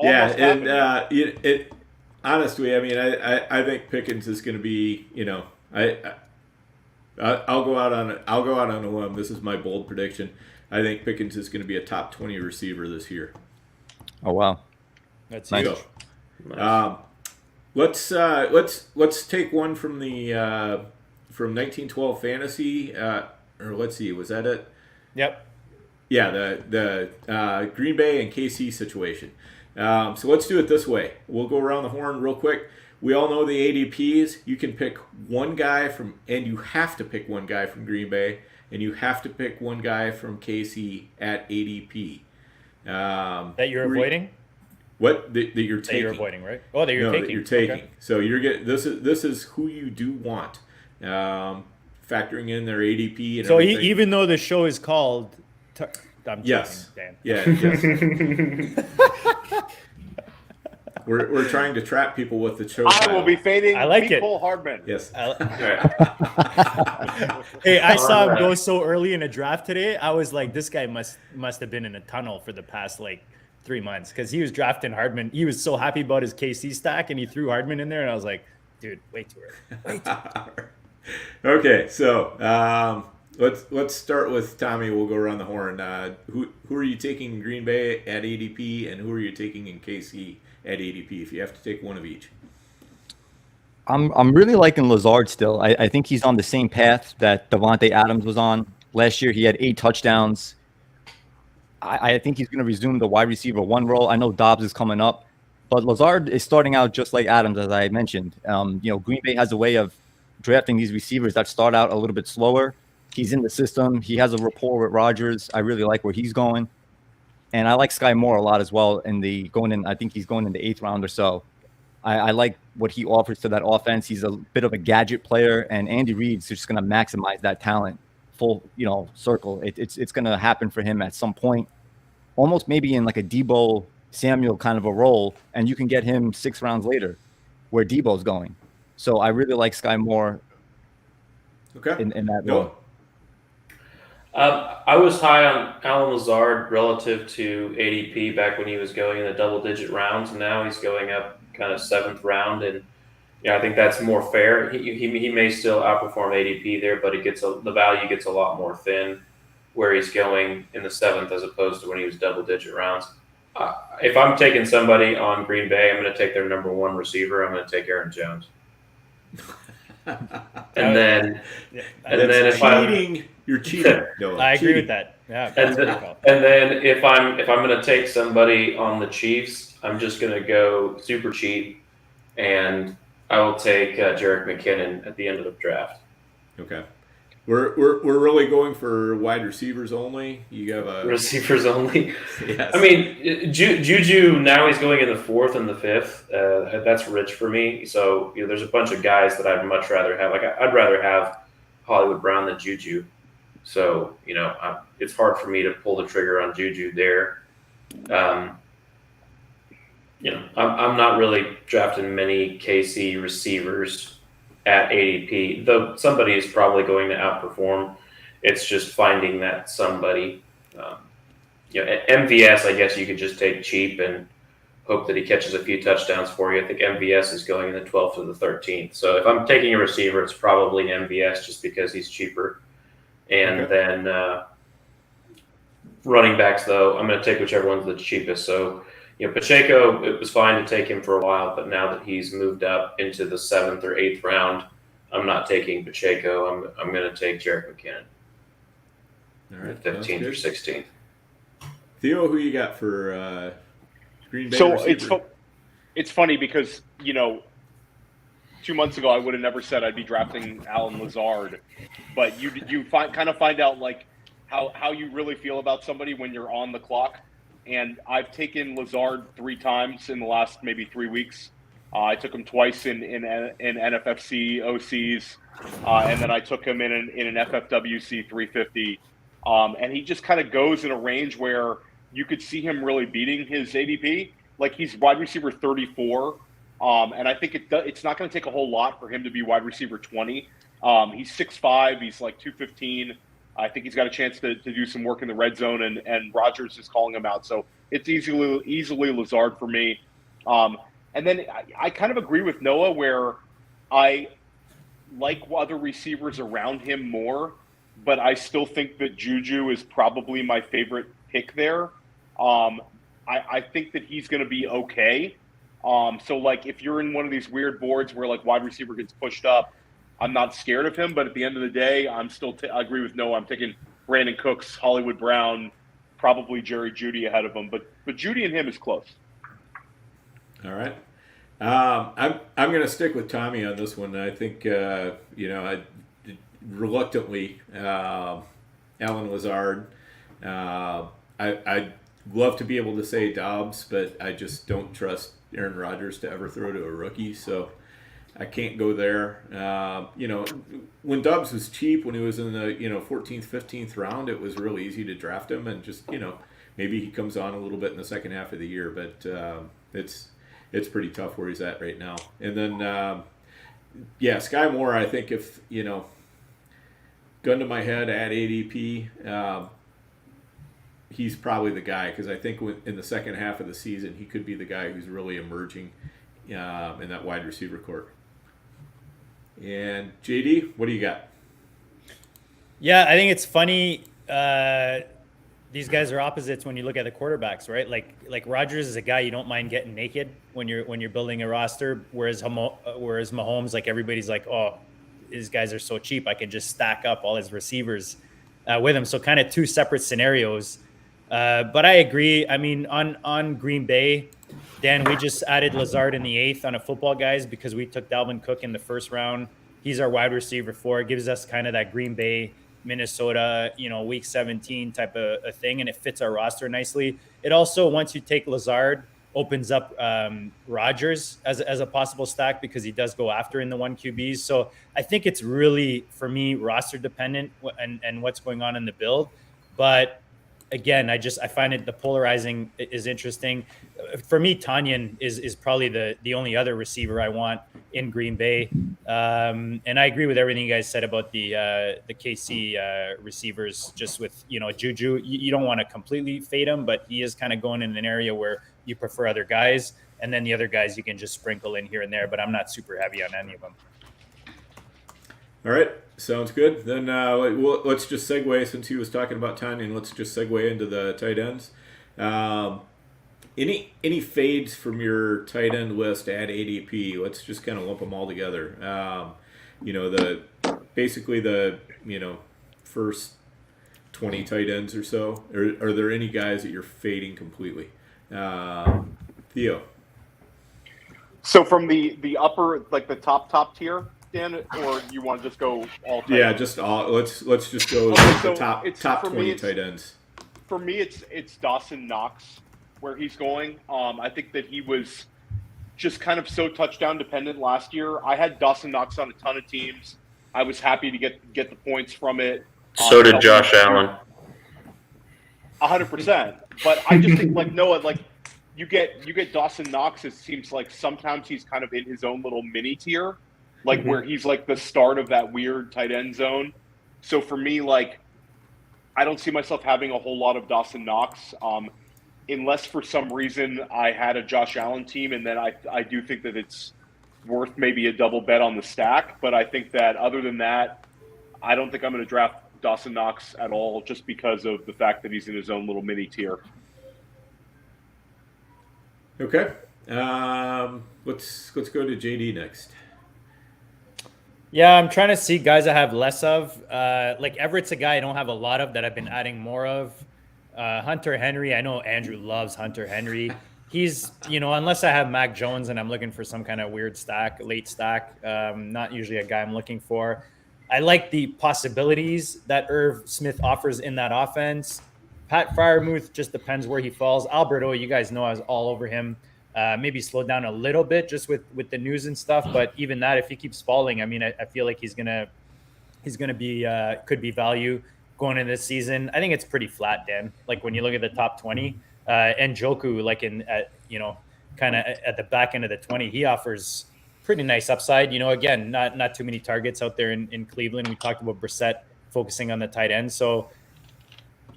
yeah, and honestly, I mean, I think Pickens is going to be, I'll go out on a limb. This is my bold prediction. I think Pickens is going to be a top 20 receiver this year. Oh wow, that's nice. huge. Nice. Let's take one from the from 1912 fantasy, or let's see, was that it? Yep. Yeah, the Green Bay and KC situation. So let's do it this way. We'll go around the horn real quick. We all know the ADPs. You can pick one guy and you have to pick one guy from Green Bay, and you have to pick one guy from KC at ADP. That you're avoiding? What that you're taking? That you're avoiding, right? Oh, that you're taking. That you're taking. Okay. So you're getting this is who you do want, factoring in their ADP and so everything. Even though the show is called, I'm yes, joking, Dan. Yeah, yes. We're trying to trap people with the show. I will be fading. I like it. Cole Hardman. Yes. Hey, I saw him go so early in a draft today. I was like, this guy must have been in a tunnel for the past like 3 months, because he was drafting Hardman. He was so happy about his KC stack, and he threw Hardman in there, and I was like, dude, way too early. Okay, so let's start with Tommy. We'll go around the horn. Who are you taking in Green Bay at ADP, and who are you taking in KC at ADP? If you have to take one of each. I'm really liking Lazard still. I think he's on the same path that Davante Adams was on. Last year, he had 8 touchdowns. I think he's going to resume the wide receiver 1 role. I know Dobbs is coming up, but Lazard is starting out just like Adams, as I mentioned. Green Bay has a way of drafting these receivers that start out a little bit slower. He's in the system. He has a rapport with Rodgers. I really like where he's going. And I like Sky Moore a lot as well. I think he's going in the 8th round or so. I like what he offers to that offense. He's a bit of a gadget player, and Andy Reid's just going to maximize that talent full, circle. It's going to happen for him at some point, almost maybe in like a Debo Samuel kind of a role, and you can get him 6 rounds later where Debo's going. So I really like Sky Moore in that role. I was high on Alan Lazard relative to ADP back when he was going in the double-digit rounds, and now he's going up kind of 7th round, and I think that's more fair. He may still outperform ADP there, but the value gets a lot more thin where he's going in the 7th as opposed to when he was double-digit rounds. If I'm taking somebody on Green Bay, I'm going to take their number 1 receiver. I'm going to take Aaron Jones. And then You're cheating. No, I agree with that. Yeah. And then if I'm going to take somebody on the Chiefs, I'm just going to go super cheap, and I will take Jerick McKinnon at the end of the draft. Okay. We're really going for wide receivers only. You have receivers only. Yes. I mean, Juju now he's going in the 4th and the 5th. That's rich for me. So there's a bunch of guys that I'd much rather have. Like I'd rather have Hollywood Brown than Juju. So it's hard for me to pull the trigger on Juju there. I'm not really drafting many KC receivers at ADP, though somebody is probably going to outperform. It's just finding that somebody. At MVS, I guess you could just take cheap and hope that he catches a few touchdowns for you. I think MVS is going in the 12th or the 13th. So if I'm taking a receiver, it's probably MVS just because he's cheaper. And then running backs, though, I'm going to take whichever one's the cheapest. So, Pacheco, it was fine to take him for a while, but now that he's moved up into the 7th or 8th round, I'm not taking Pacheco. I'm going to take Jerick McKinnon. All right, 15th or 16th. Theo, who you got for Green Bay? So receiver? it's funny because 2 months ago I would have never said I'd be drafting Alan Lazard, but you kind of find out like how you really feel about somebody when you're on the clock. And I've taken Lazard 3 times in the last maybe 3 weeks. I took him twice in NFFC OCs, and then I took him in an FFWC 350. And he just kind of goes in a range where you could see him really beating his ADP. Like he's wide receiver 34, and I think it's not going to take a whole lot for him to be wide receiver 20. He's 6'5", he's like 215. I think he's got a chance to do some work in the red zone, and Rodgers is calling him out. So it's easily Lazard for me. And then I kind of agree with Noah where I like other receivers around him more, but I still think that Juju is probably my favorite pick there. I think that he's going to be okay. So like if you're in one of these weird boards where like wide receiver gets pushed up, I'm not scared of him, but at the end of the day, I'm still I agree with Noah. I'm taking Brandon Cooks, Hollywood Brown, probably Jerry Jeudy ahead of him, but Jeudy and him is close. All right. I'm going to stick with Tommy on this one. I think I reluctantly Alan Lazard. I'd love to be able to say Dobbs, but I just don't trust Aaron Rodgers to ever throw to a rookie, so I can't go there. When Dobbs was cheap, when he was in the 14th, 15th round, it was really easy to draft him, and just maybe he comes on a little bit in the second half of the year. But it's pretty tough where he's at right now. And then, yeah, Sky Moore, I think if, gun to my head at ADP, he's probably the guy, because I think in the second half of the season, he could be the guy who's really emerging in that wide receiver court. And JD, what do you got? Yeah, I think it's funny. These guys are opposites when you look at the quarterbacks, right? Like Rodgers is a guy you don't mind getting naked when you're building a roster, whereas Mahomes, like everybody's like, oh, these guys are so cheap, I can just stack up all his receivers with him. So kind of two separate scenarios. But I agree. I mean, on Green Bay, Dan, we just added Lazard in the 8th on a football guys because we took Dalvin Cook in the first round. He's our wide receiver 4. It gives us kind of that Green Bay, Minnesota, week 17 type of a thing, and it fits our roster nicely. It also, once you take Lazard, opens up Rodgers as a possible stack because he does go after in the 1 QBs. So I think it's really, for me, roster dependent and what's going on in the build. But again, I find the polarizing is interesting. For me, Tanyan is probably the only other receiver I want in Green Bay. And I agree with everything you guys said about the KC receivers, just with, Juju. You don't want to completely fade him, but he is kind of going in an area where you prefer other guys. And then the other guys you can just sprinkle in here and there, but I'm not super heavy on any of them. All right, sounds good. Then let's just segue, since he was talking about Tanya, and let's just segue into the tight ends. Any fades from your tight end list at ADP? Let's just kind of lump them all together. Basically the first 20 tight ends or so. Are there any guys that you're fading completely? Theo. So from the upper, like the top tier, Dan, or you want to just go all tight Yeah, ends? just all. Let's just go Okay, with so the top 20 tight ends. For me, it's Dawson Knox where he's going. I think that he was just kind of so touchdown dependent last year. I had Dawson Knox on a ton of teams. I was happy to get the points from it. So did Josh Allen. 100%. But I just think, like Noah, like you get Dawson Knox. It seems like sometimes he's kind of in his own little mini tier, like where he's like the start of that weird tight end zone. So for me, like I don't see myself having a whole lot of Dawson Knox, unless for some reason I had a Josh Allen team, and then I do think that it's worth maybe a double bet on the stack. But I think that other than that, I don't think I'm going to draft Dawson Knox at all, just because of the fact that he's in his own little mini tier. Okay. Let's go to JD next. Yeah, I'm trying to see guys I have less of. Like Everett's a guy I don't have a lot of that I've been adding more of. Hunter Henry, I know Andrew loves Hunter Henry. He's, unless I have Mac Jones and I'm looking for some kind of weird late stack, not usually a guy I'm looking for. I like the possibilities that Irv Smith offers in that offense. Pat Freiermuth just depends where he falls. Alberto, you guys know I was all over him. Maybe slow down a little bit just with the news and stuff. But even that, if he keeps falling, I mean, I feel like he's gonna be could be value going into this season. I think it's pretty flat, Dan. Like when you look at the top 20, and Njoku, like kind of at the back end of the 20, he offers pretty nice upside. Again, not too many targets out there in Cleveland. We talked about Brissett focusing on the tight end, so.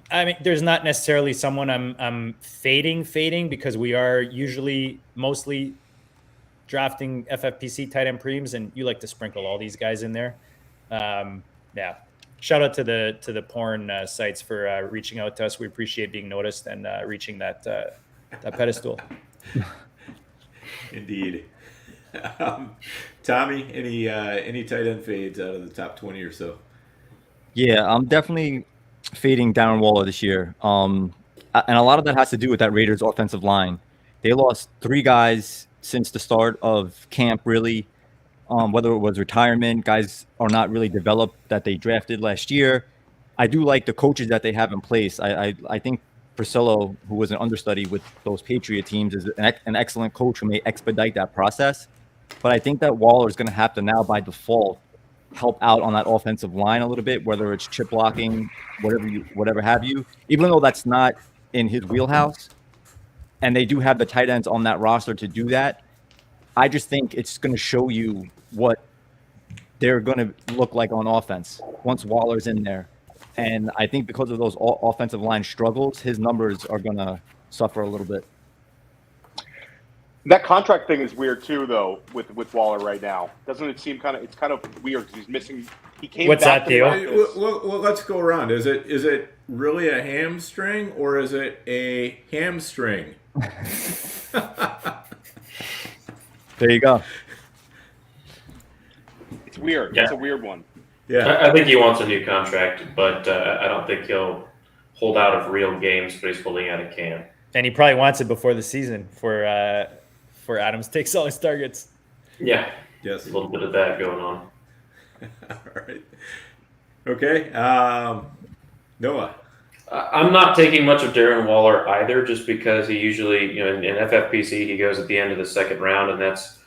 I mean, there's not necessarily someone I'm fading because we are mostly drafting FFPC tight end preems, and you like to sprinkle all these guys in there. Yeah. Shout out to the porn sites for reaching out to us. We appreciate being noticed and reaching that pedestal. Indeed. Tommy, any tight end fades out of the top 20 or so? Yeah, I'm definitely fading Darren Waller this year. And a lot of that has to do with that Raiders offensive line. They lost 3 guys since the start of camp, really. Whether it was retirement, guys are not really developed that they drafted last year. I do like the coaches that they have in place. I think Priscillo, who was an understudy with those Patriot teams, is an excellent coach who may expedite that process. But I think that Waller is going to have to now, by default, help out on that offensive line a little bit, whether it's chip blocking, whatever have you, even though that's not in his wheelhouse. And they do have the tight ends on that roster to do that. I just think it's going to show you what they're going to look like on offense once Waller's in there. And I think because of those offensive line struggles, his numbers are going to suffer a little bit. That contract thing is weird too, though. With Waller right now, doesn't it seem kind of weird because he's missing. He came What's back that, to the Theo? office. Well, let's go around. Is it really a hamstring or is it a hamstring? There you go. It's weird. Yeah. It's a weird one. Yeah. I think he wants a new contract, but I don't think he'll hold out of real games, but he's holding out of camp. And he probably wants it before the season for Adams takes all his targets. Yeah, Yes. a little bit of that going on. All right. Okay. Noah. I'm not taking much of Darren Waller either, just because he usually, in FFPC, he goes at the end of the second round, and that's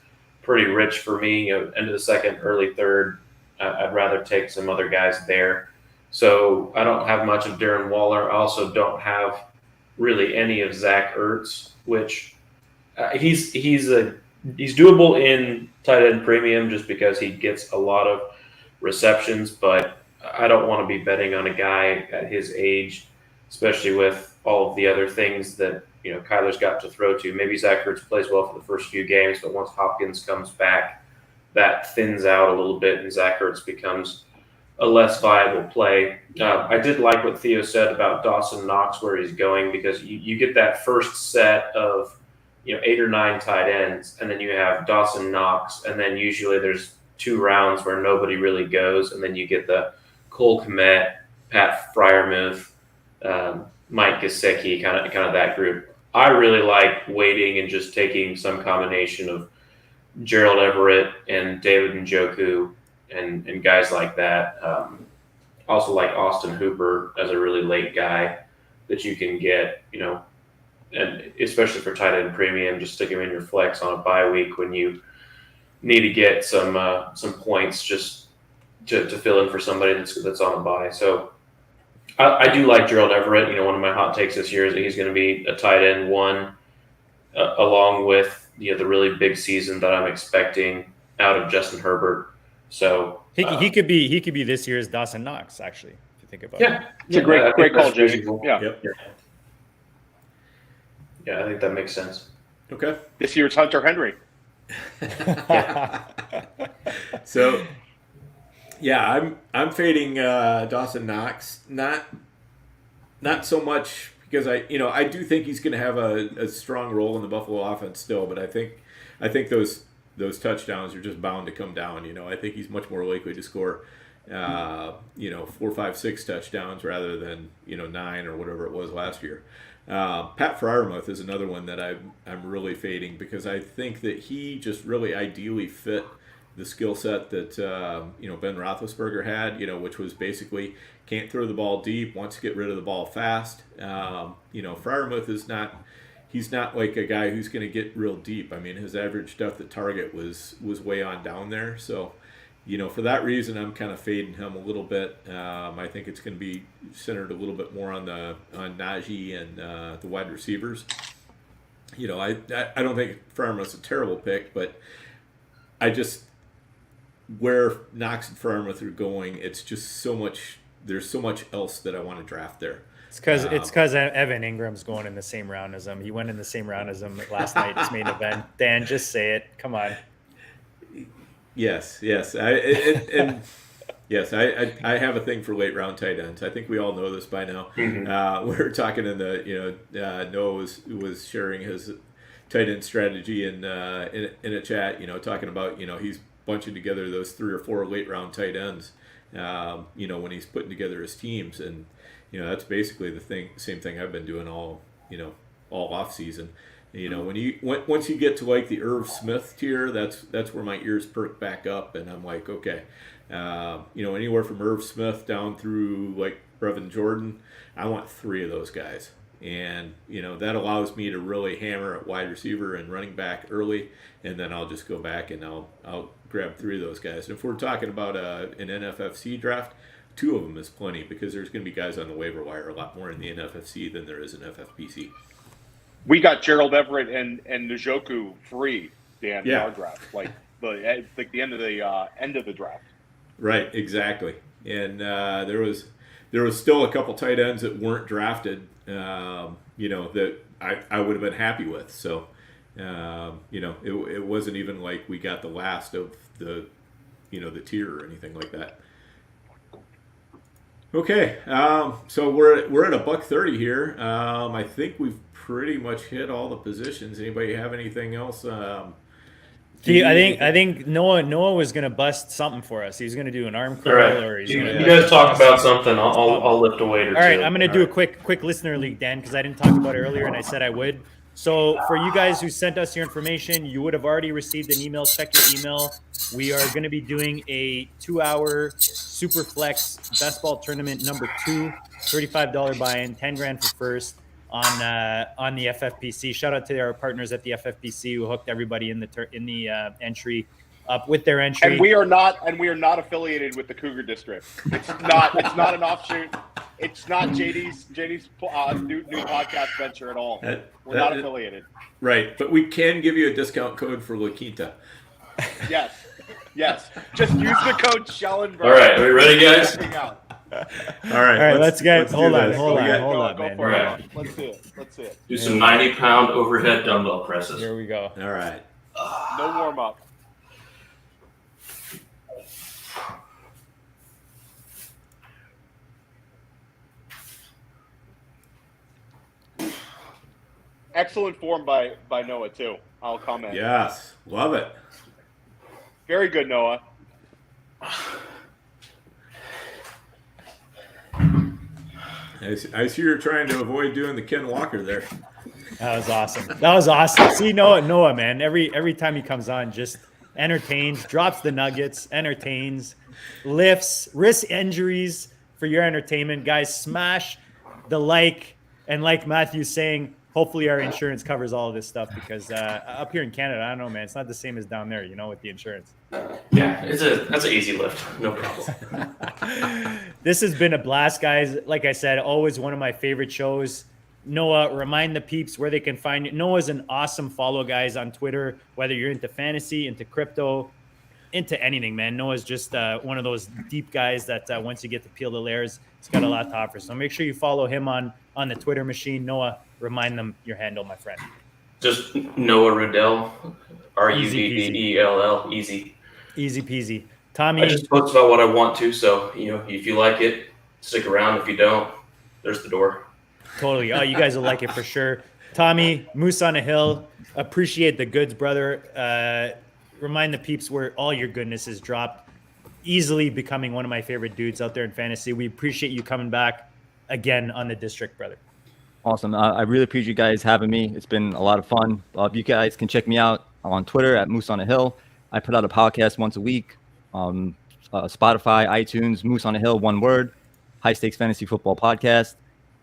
pretty rich for me. End of the second, early third. I'd rather take some other guys there. So I don't have much of Darren Waller. I also don't have really any of Zach Ertz, which he's doable in tight end premium just because he gets a lot of receptions, but I don't want to be betting on a guy at his age, especially with all of the other things that Kyler's got to throw to. Maybe Zach Ertz plays well for the first few games, but once Hopkins comes back, that thins out a little bit, and Zach Ertz becomes a less viable play. I did like what Theo said about Dawson Knox, where he's going, because you get that first set of 8 or 9 tight ends, and then you have Dawson Knox, and then usually there's 2 rounds where nobody really goes, and then you get the Cole Kmet, Pat Freiermuth, Mike Gesicki, kind of that group. I really like waiting and just taking some combination of Gerald Everett and David Njoku and guys like that. Also like Austin Hooper as a really late guy that you can get, and especially for tight end premium, just stick him in your flex on a bye week when you need to get some points just to fill in for somebody that's on a bye. So I do like Gerald Everett. One of my hot takes this year is that he's going to be a tight end 1, along with the really big season that I'm expecting out of Justin Herbert. So He could be this year's Dawson Knox, actually, if you think about it. It's a great call, Jay. Yeah. Yep. Yeah, I think that makes sense. Okay. This year's Hunter Henry. So, yeah, I'm fading Dawson Knox. Not so much because I do think he's going to have a strong role in the Buffalo offense still, but I think those touchdowns are just bound to come down. I think he's much more likely to score 4, 5, 6 touchdowns rather than 9 or whatever it was last year. Pat Freiermuth is another one that I'm really fading because I think that he just really ideally fit the skill set that Ben Roethlisberger had, which was basically can't throw the ball deep, wants to get rid of the ball fast. Freiermuth is not. He's not like a guy who's going to get real deep. I mean, his average depth at target was way on down there. So, for that reason, I'm kind of fading him a little bit. I think it's going to be centered a little bit more on Najee and the wide receivers. I don't think Freiermuth's a terrible pick, but I just where Knox and Freiermuth are going, it's just so much. There's so much else that I want to draft there. It's because Evan Ingram's going in the same round as him. He went in the same round as him last night's main event. Dan, just say it. Come on. Yes. I have a thing for late round tight ends. I think we all know this by now. Mm-hmm. We were talking in the Noah was sharing his tight end strategy in a chat. Talking about he's bunching together those 3 or 4 late round tight ends. When he's putting together his teams, and that's basically the same thing I've been doing all off season. Once you get to like the Irv Smith tier, that's where my ears perk back up, and I'm like, okay, anywhere from Irv Smith down through like Brevin Jordan, I want 3 of those guys, and that allows me to really hammer at wide receiver and running back early, and then I'll just go back and I'll grab 3 of those guys. And if we're talking about an NFFC draft, 2 of them is plenty because there's going to be guys on the waiver wire a lot more in the NFFC than there is in FFPC. We got Gerald Everett and Njoku free Dan, Yeah. in our draft, like the end of the draft. Right, exactly. And there was still a couple tight ends that weren't drafted, that I would have been happy with. So, it wasn't even like we got the last of the tier or anything like that. Okay, so we're at $1.30 here. I think we've pretty much hit all the positions. Anybody have anything else? I think Noah was gonna bust something for us. He's gonna do an arm All curl, right. or he's You gonna guys talk about something. I'll lift a weight or two. All right, I'm gonna do All a right. quick listener league, Dan, because I didn't talk about it earlier, and I said I would. So for you guys who sent us your information, you would have already received an email. Check your email. We are going to be doing a 2-hour Super Flex best ball tournament number 2, $35 buy-in, 10 grand for first on the FFPC. Shout out to our partners at the FFPC who hooked everybody in the entry up with their entry. And we are not affiliated with the Cougar District. It's not an offshoot. It's not JD's new podcast venture at all. We're not affiliated. Right, but we can give you a discount code for La Quinta. Yes. Just use the code Schellenberg. All right, are we ready, guys? All right, let's get. Hold on, Go man. for All it. Let's see it. Do some 90-pound overhead dumbbell presses. Here we go. All right. No warm up. Excellent form by Noah too. I'll comment. Yes, love it. Very good, Noah. I see you're trying to avoid doing the Ken Walker there. That was awesome. See, Noah, man. Every time he comes on, just entertains, drops the nuggets, entertains, lifts, risks injuries for your entertainment. Guys, smash the like, and like Matthew's saying, hopefully our insurance covers all of this stuff, because up here in Canada, I don't know, man, it's not the same as down there, with the insurance. Yeah, that's an easy lift. No problem. This has been a blast, guys. Like I said, always one of my favorite shows. Noah, remind the peeps where they can find you. Noah's an awesome follow, guys, on Twitter, whether you're into fantasy, into crypto, into anything, man. Noah's just one of those deep guys that once you get to peel the layers, he's got a lot to offer. So make sure you follow him on the Twitter machine. Noah, remind them your handle, my friend. Just Noah Ruddell, Ruddell, easy. Easy peasy. Tommy. I just post about what I want to, so if you like it, stick around. If you don't, there's the door. Totally. Oh, you guys will like it for sure. Tommy, Moose on a Hill, appreciate the goods, brother. Remind the peeps where all your goodness is dropped. Easily becoming one of my favorite dudes out there in fantasy. We appreciate you coming back again on the district, brother. Awesome. I really appreciate you guys having me. It's been a lot of fun. You guys can check me out on Twitter at Moose on a Hill. I put out a podcast once a week. Spotify, iTunes, Moose on a Hill, one word. High Stakes Fantasy Football Podcast.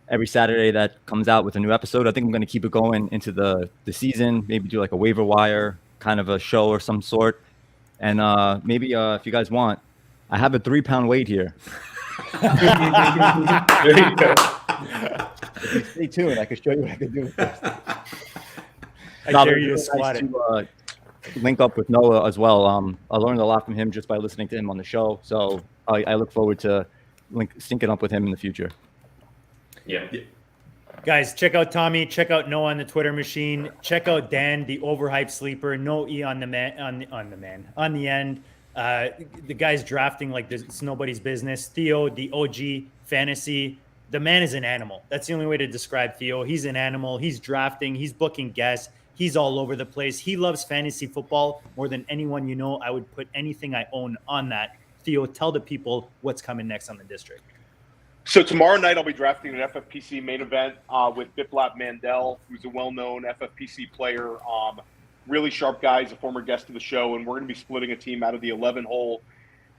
Every Saturday that comes out with a new episode. I think I'm going to keep it going into the season. Maybe do like a waiver wire kind of a show or some sort. And maybe if you guys want, I have a 3-pound weight here. There you go. If you stay tuned, I can show you what I can do with this. I dare you to squat it. Link up with Noah as well. I learned a lot from him just by listening to him on the show. So I look forward to syncing up with him in the future. Yeah. Guys, check out Tommy. Check out Noah on the Twitter machine. Check out Dan, the overhyped sleeper. No E on the man on the end. The guy's drafting like it's nobody's business. Theo, the OG fantasy. The man is an animal. That's the only way to describe Theo. He's an animal. He's drafting. He's booking guests. He's all over the place. He loves fantasy football more than anyone you know. I would put anything I own on that. Theo, tell the people what's coming next on the district. So tomorrow night I'll be drafting an FFPC main event with Biplap Mandel, who's a well-known FFPC player, really sharp guy. He's a former guest of the show, and we're going to be splitting a team out of the 11 hole.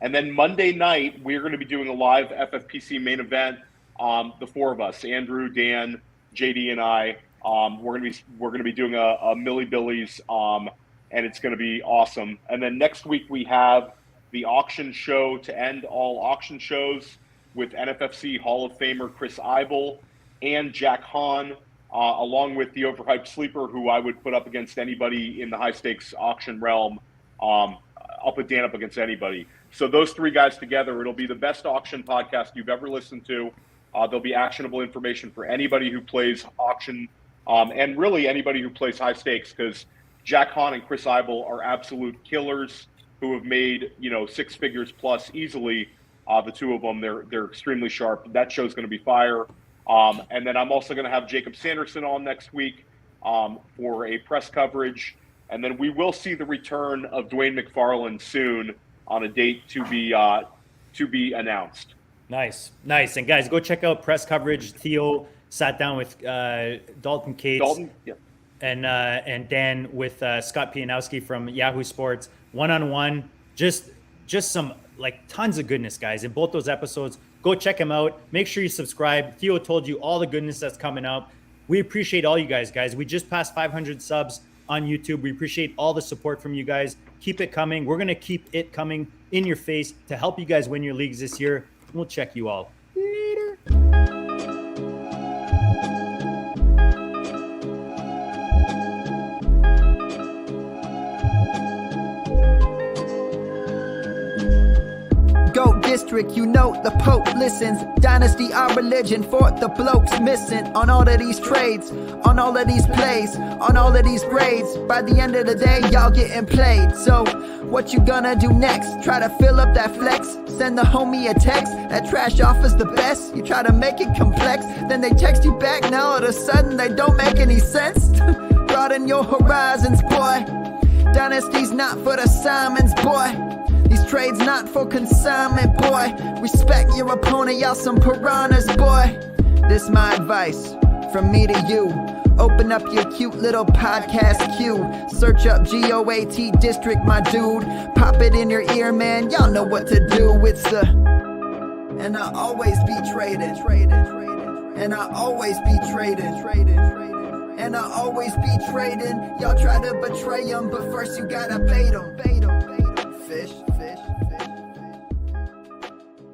And then Monday night we're going to be doing a live FFPC main event. The four of us, Andrew, Dan, JD, and I. We're going to be doing a Millie Billy's, and it's going to be awesome. And then next week we have the auction show to end all auction shows with NFFC Hall of Famer Chris Eibel and Jack Hahn. along with the overhyped sleeper, who I would put up against anybody in the high stakes auction realm. I'll put Dan up against anybody. So those three guys together, it'll be the best auction podcast you've ever listened to. There'll be actionable information for anybody who plays auction, and really anybody who plays high stakes, because Jack Hahn and Chris Eibel are absolute killers who have made, 6 figures plus easily. The two of them, they're extremely sharp. That show's going to be fire. And then I'm also going to have Jacob Sanderson on next week for a press coverage. And then we will see the return of Dwayne McFarland soon on a date to be announced. Nice. And guys, go check out press coverage. Theo sat down with Dalton Cates and Dan with Scott Pianowski from Yahoo Sports, one-on-one. Just some tons of goodness, guys, in both those episodes. Go check them out. Make sure you subscribe. Theo told you all the goodness that's coming up. We appreciate all you guys. We just passed 500 subs on YouTube. We appreciate all the support from you guys. Keep it coming. We're going to keep it coming in your face to help you guys win your leagues this year. We'll check you all later. Go district, the Pope listens. Dynasty, our religion, for the blokes missing. On all of these trades, on all of these plays, on all of these grades. By the end of the day, y'all getting played. So, what you gonna do next? Try to fill up that flex? Send the homie a text. That trash offer's the best. You try to make it complex, then they text you back. Now all of a sudden they don't make any sense. Broaden your horizons, boy. Dynasty's not for the Simons, boy. These trades not for consignment, boy. Respect your opponent, y'all some piranhas, boy. This my advice, from me to you. Open up your cute little podcast queue. Search up GOAT District, my dude. Pop it in your ear, man, y'all know what to do. It's the... And I always be traded. And I always be traded. And I always be trading. Y'all try to betray them, but first you gotta bait them.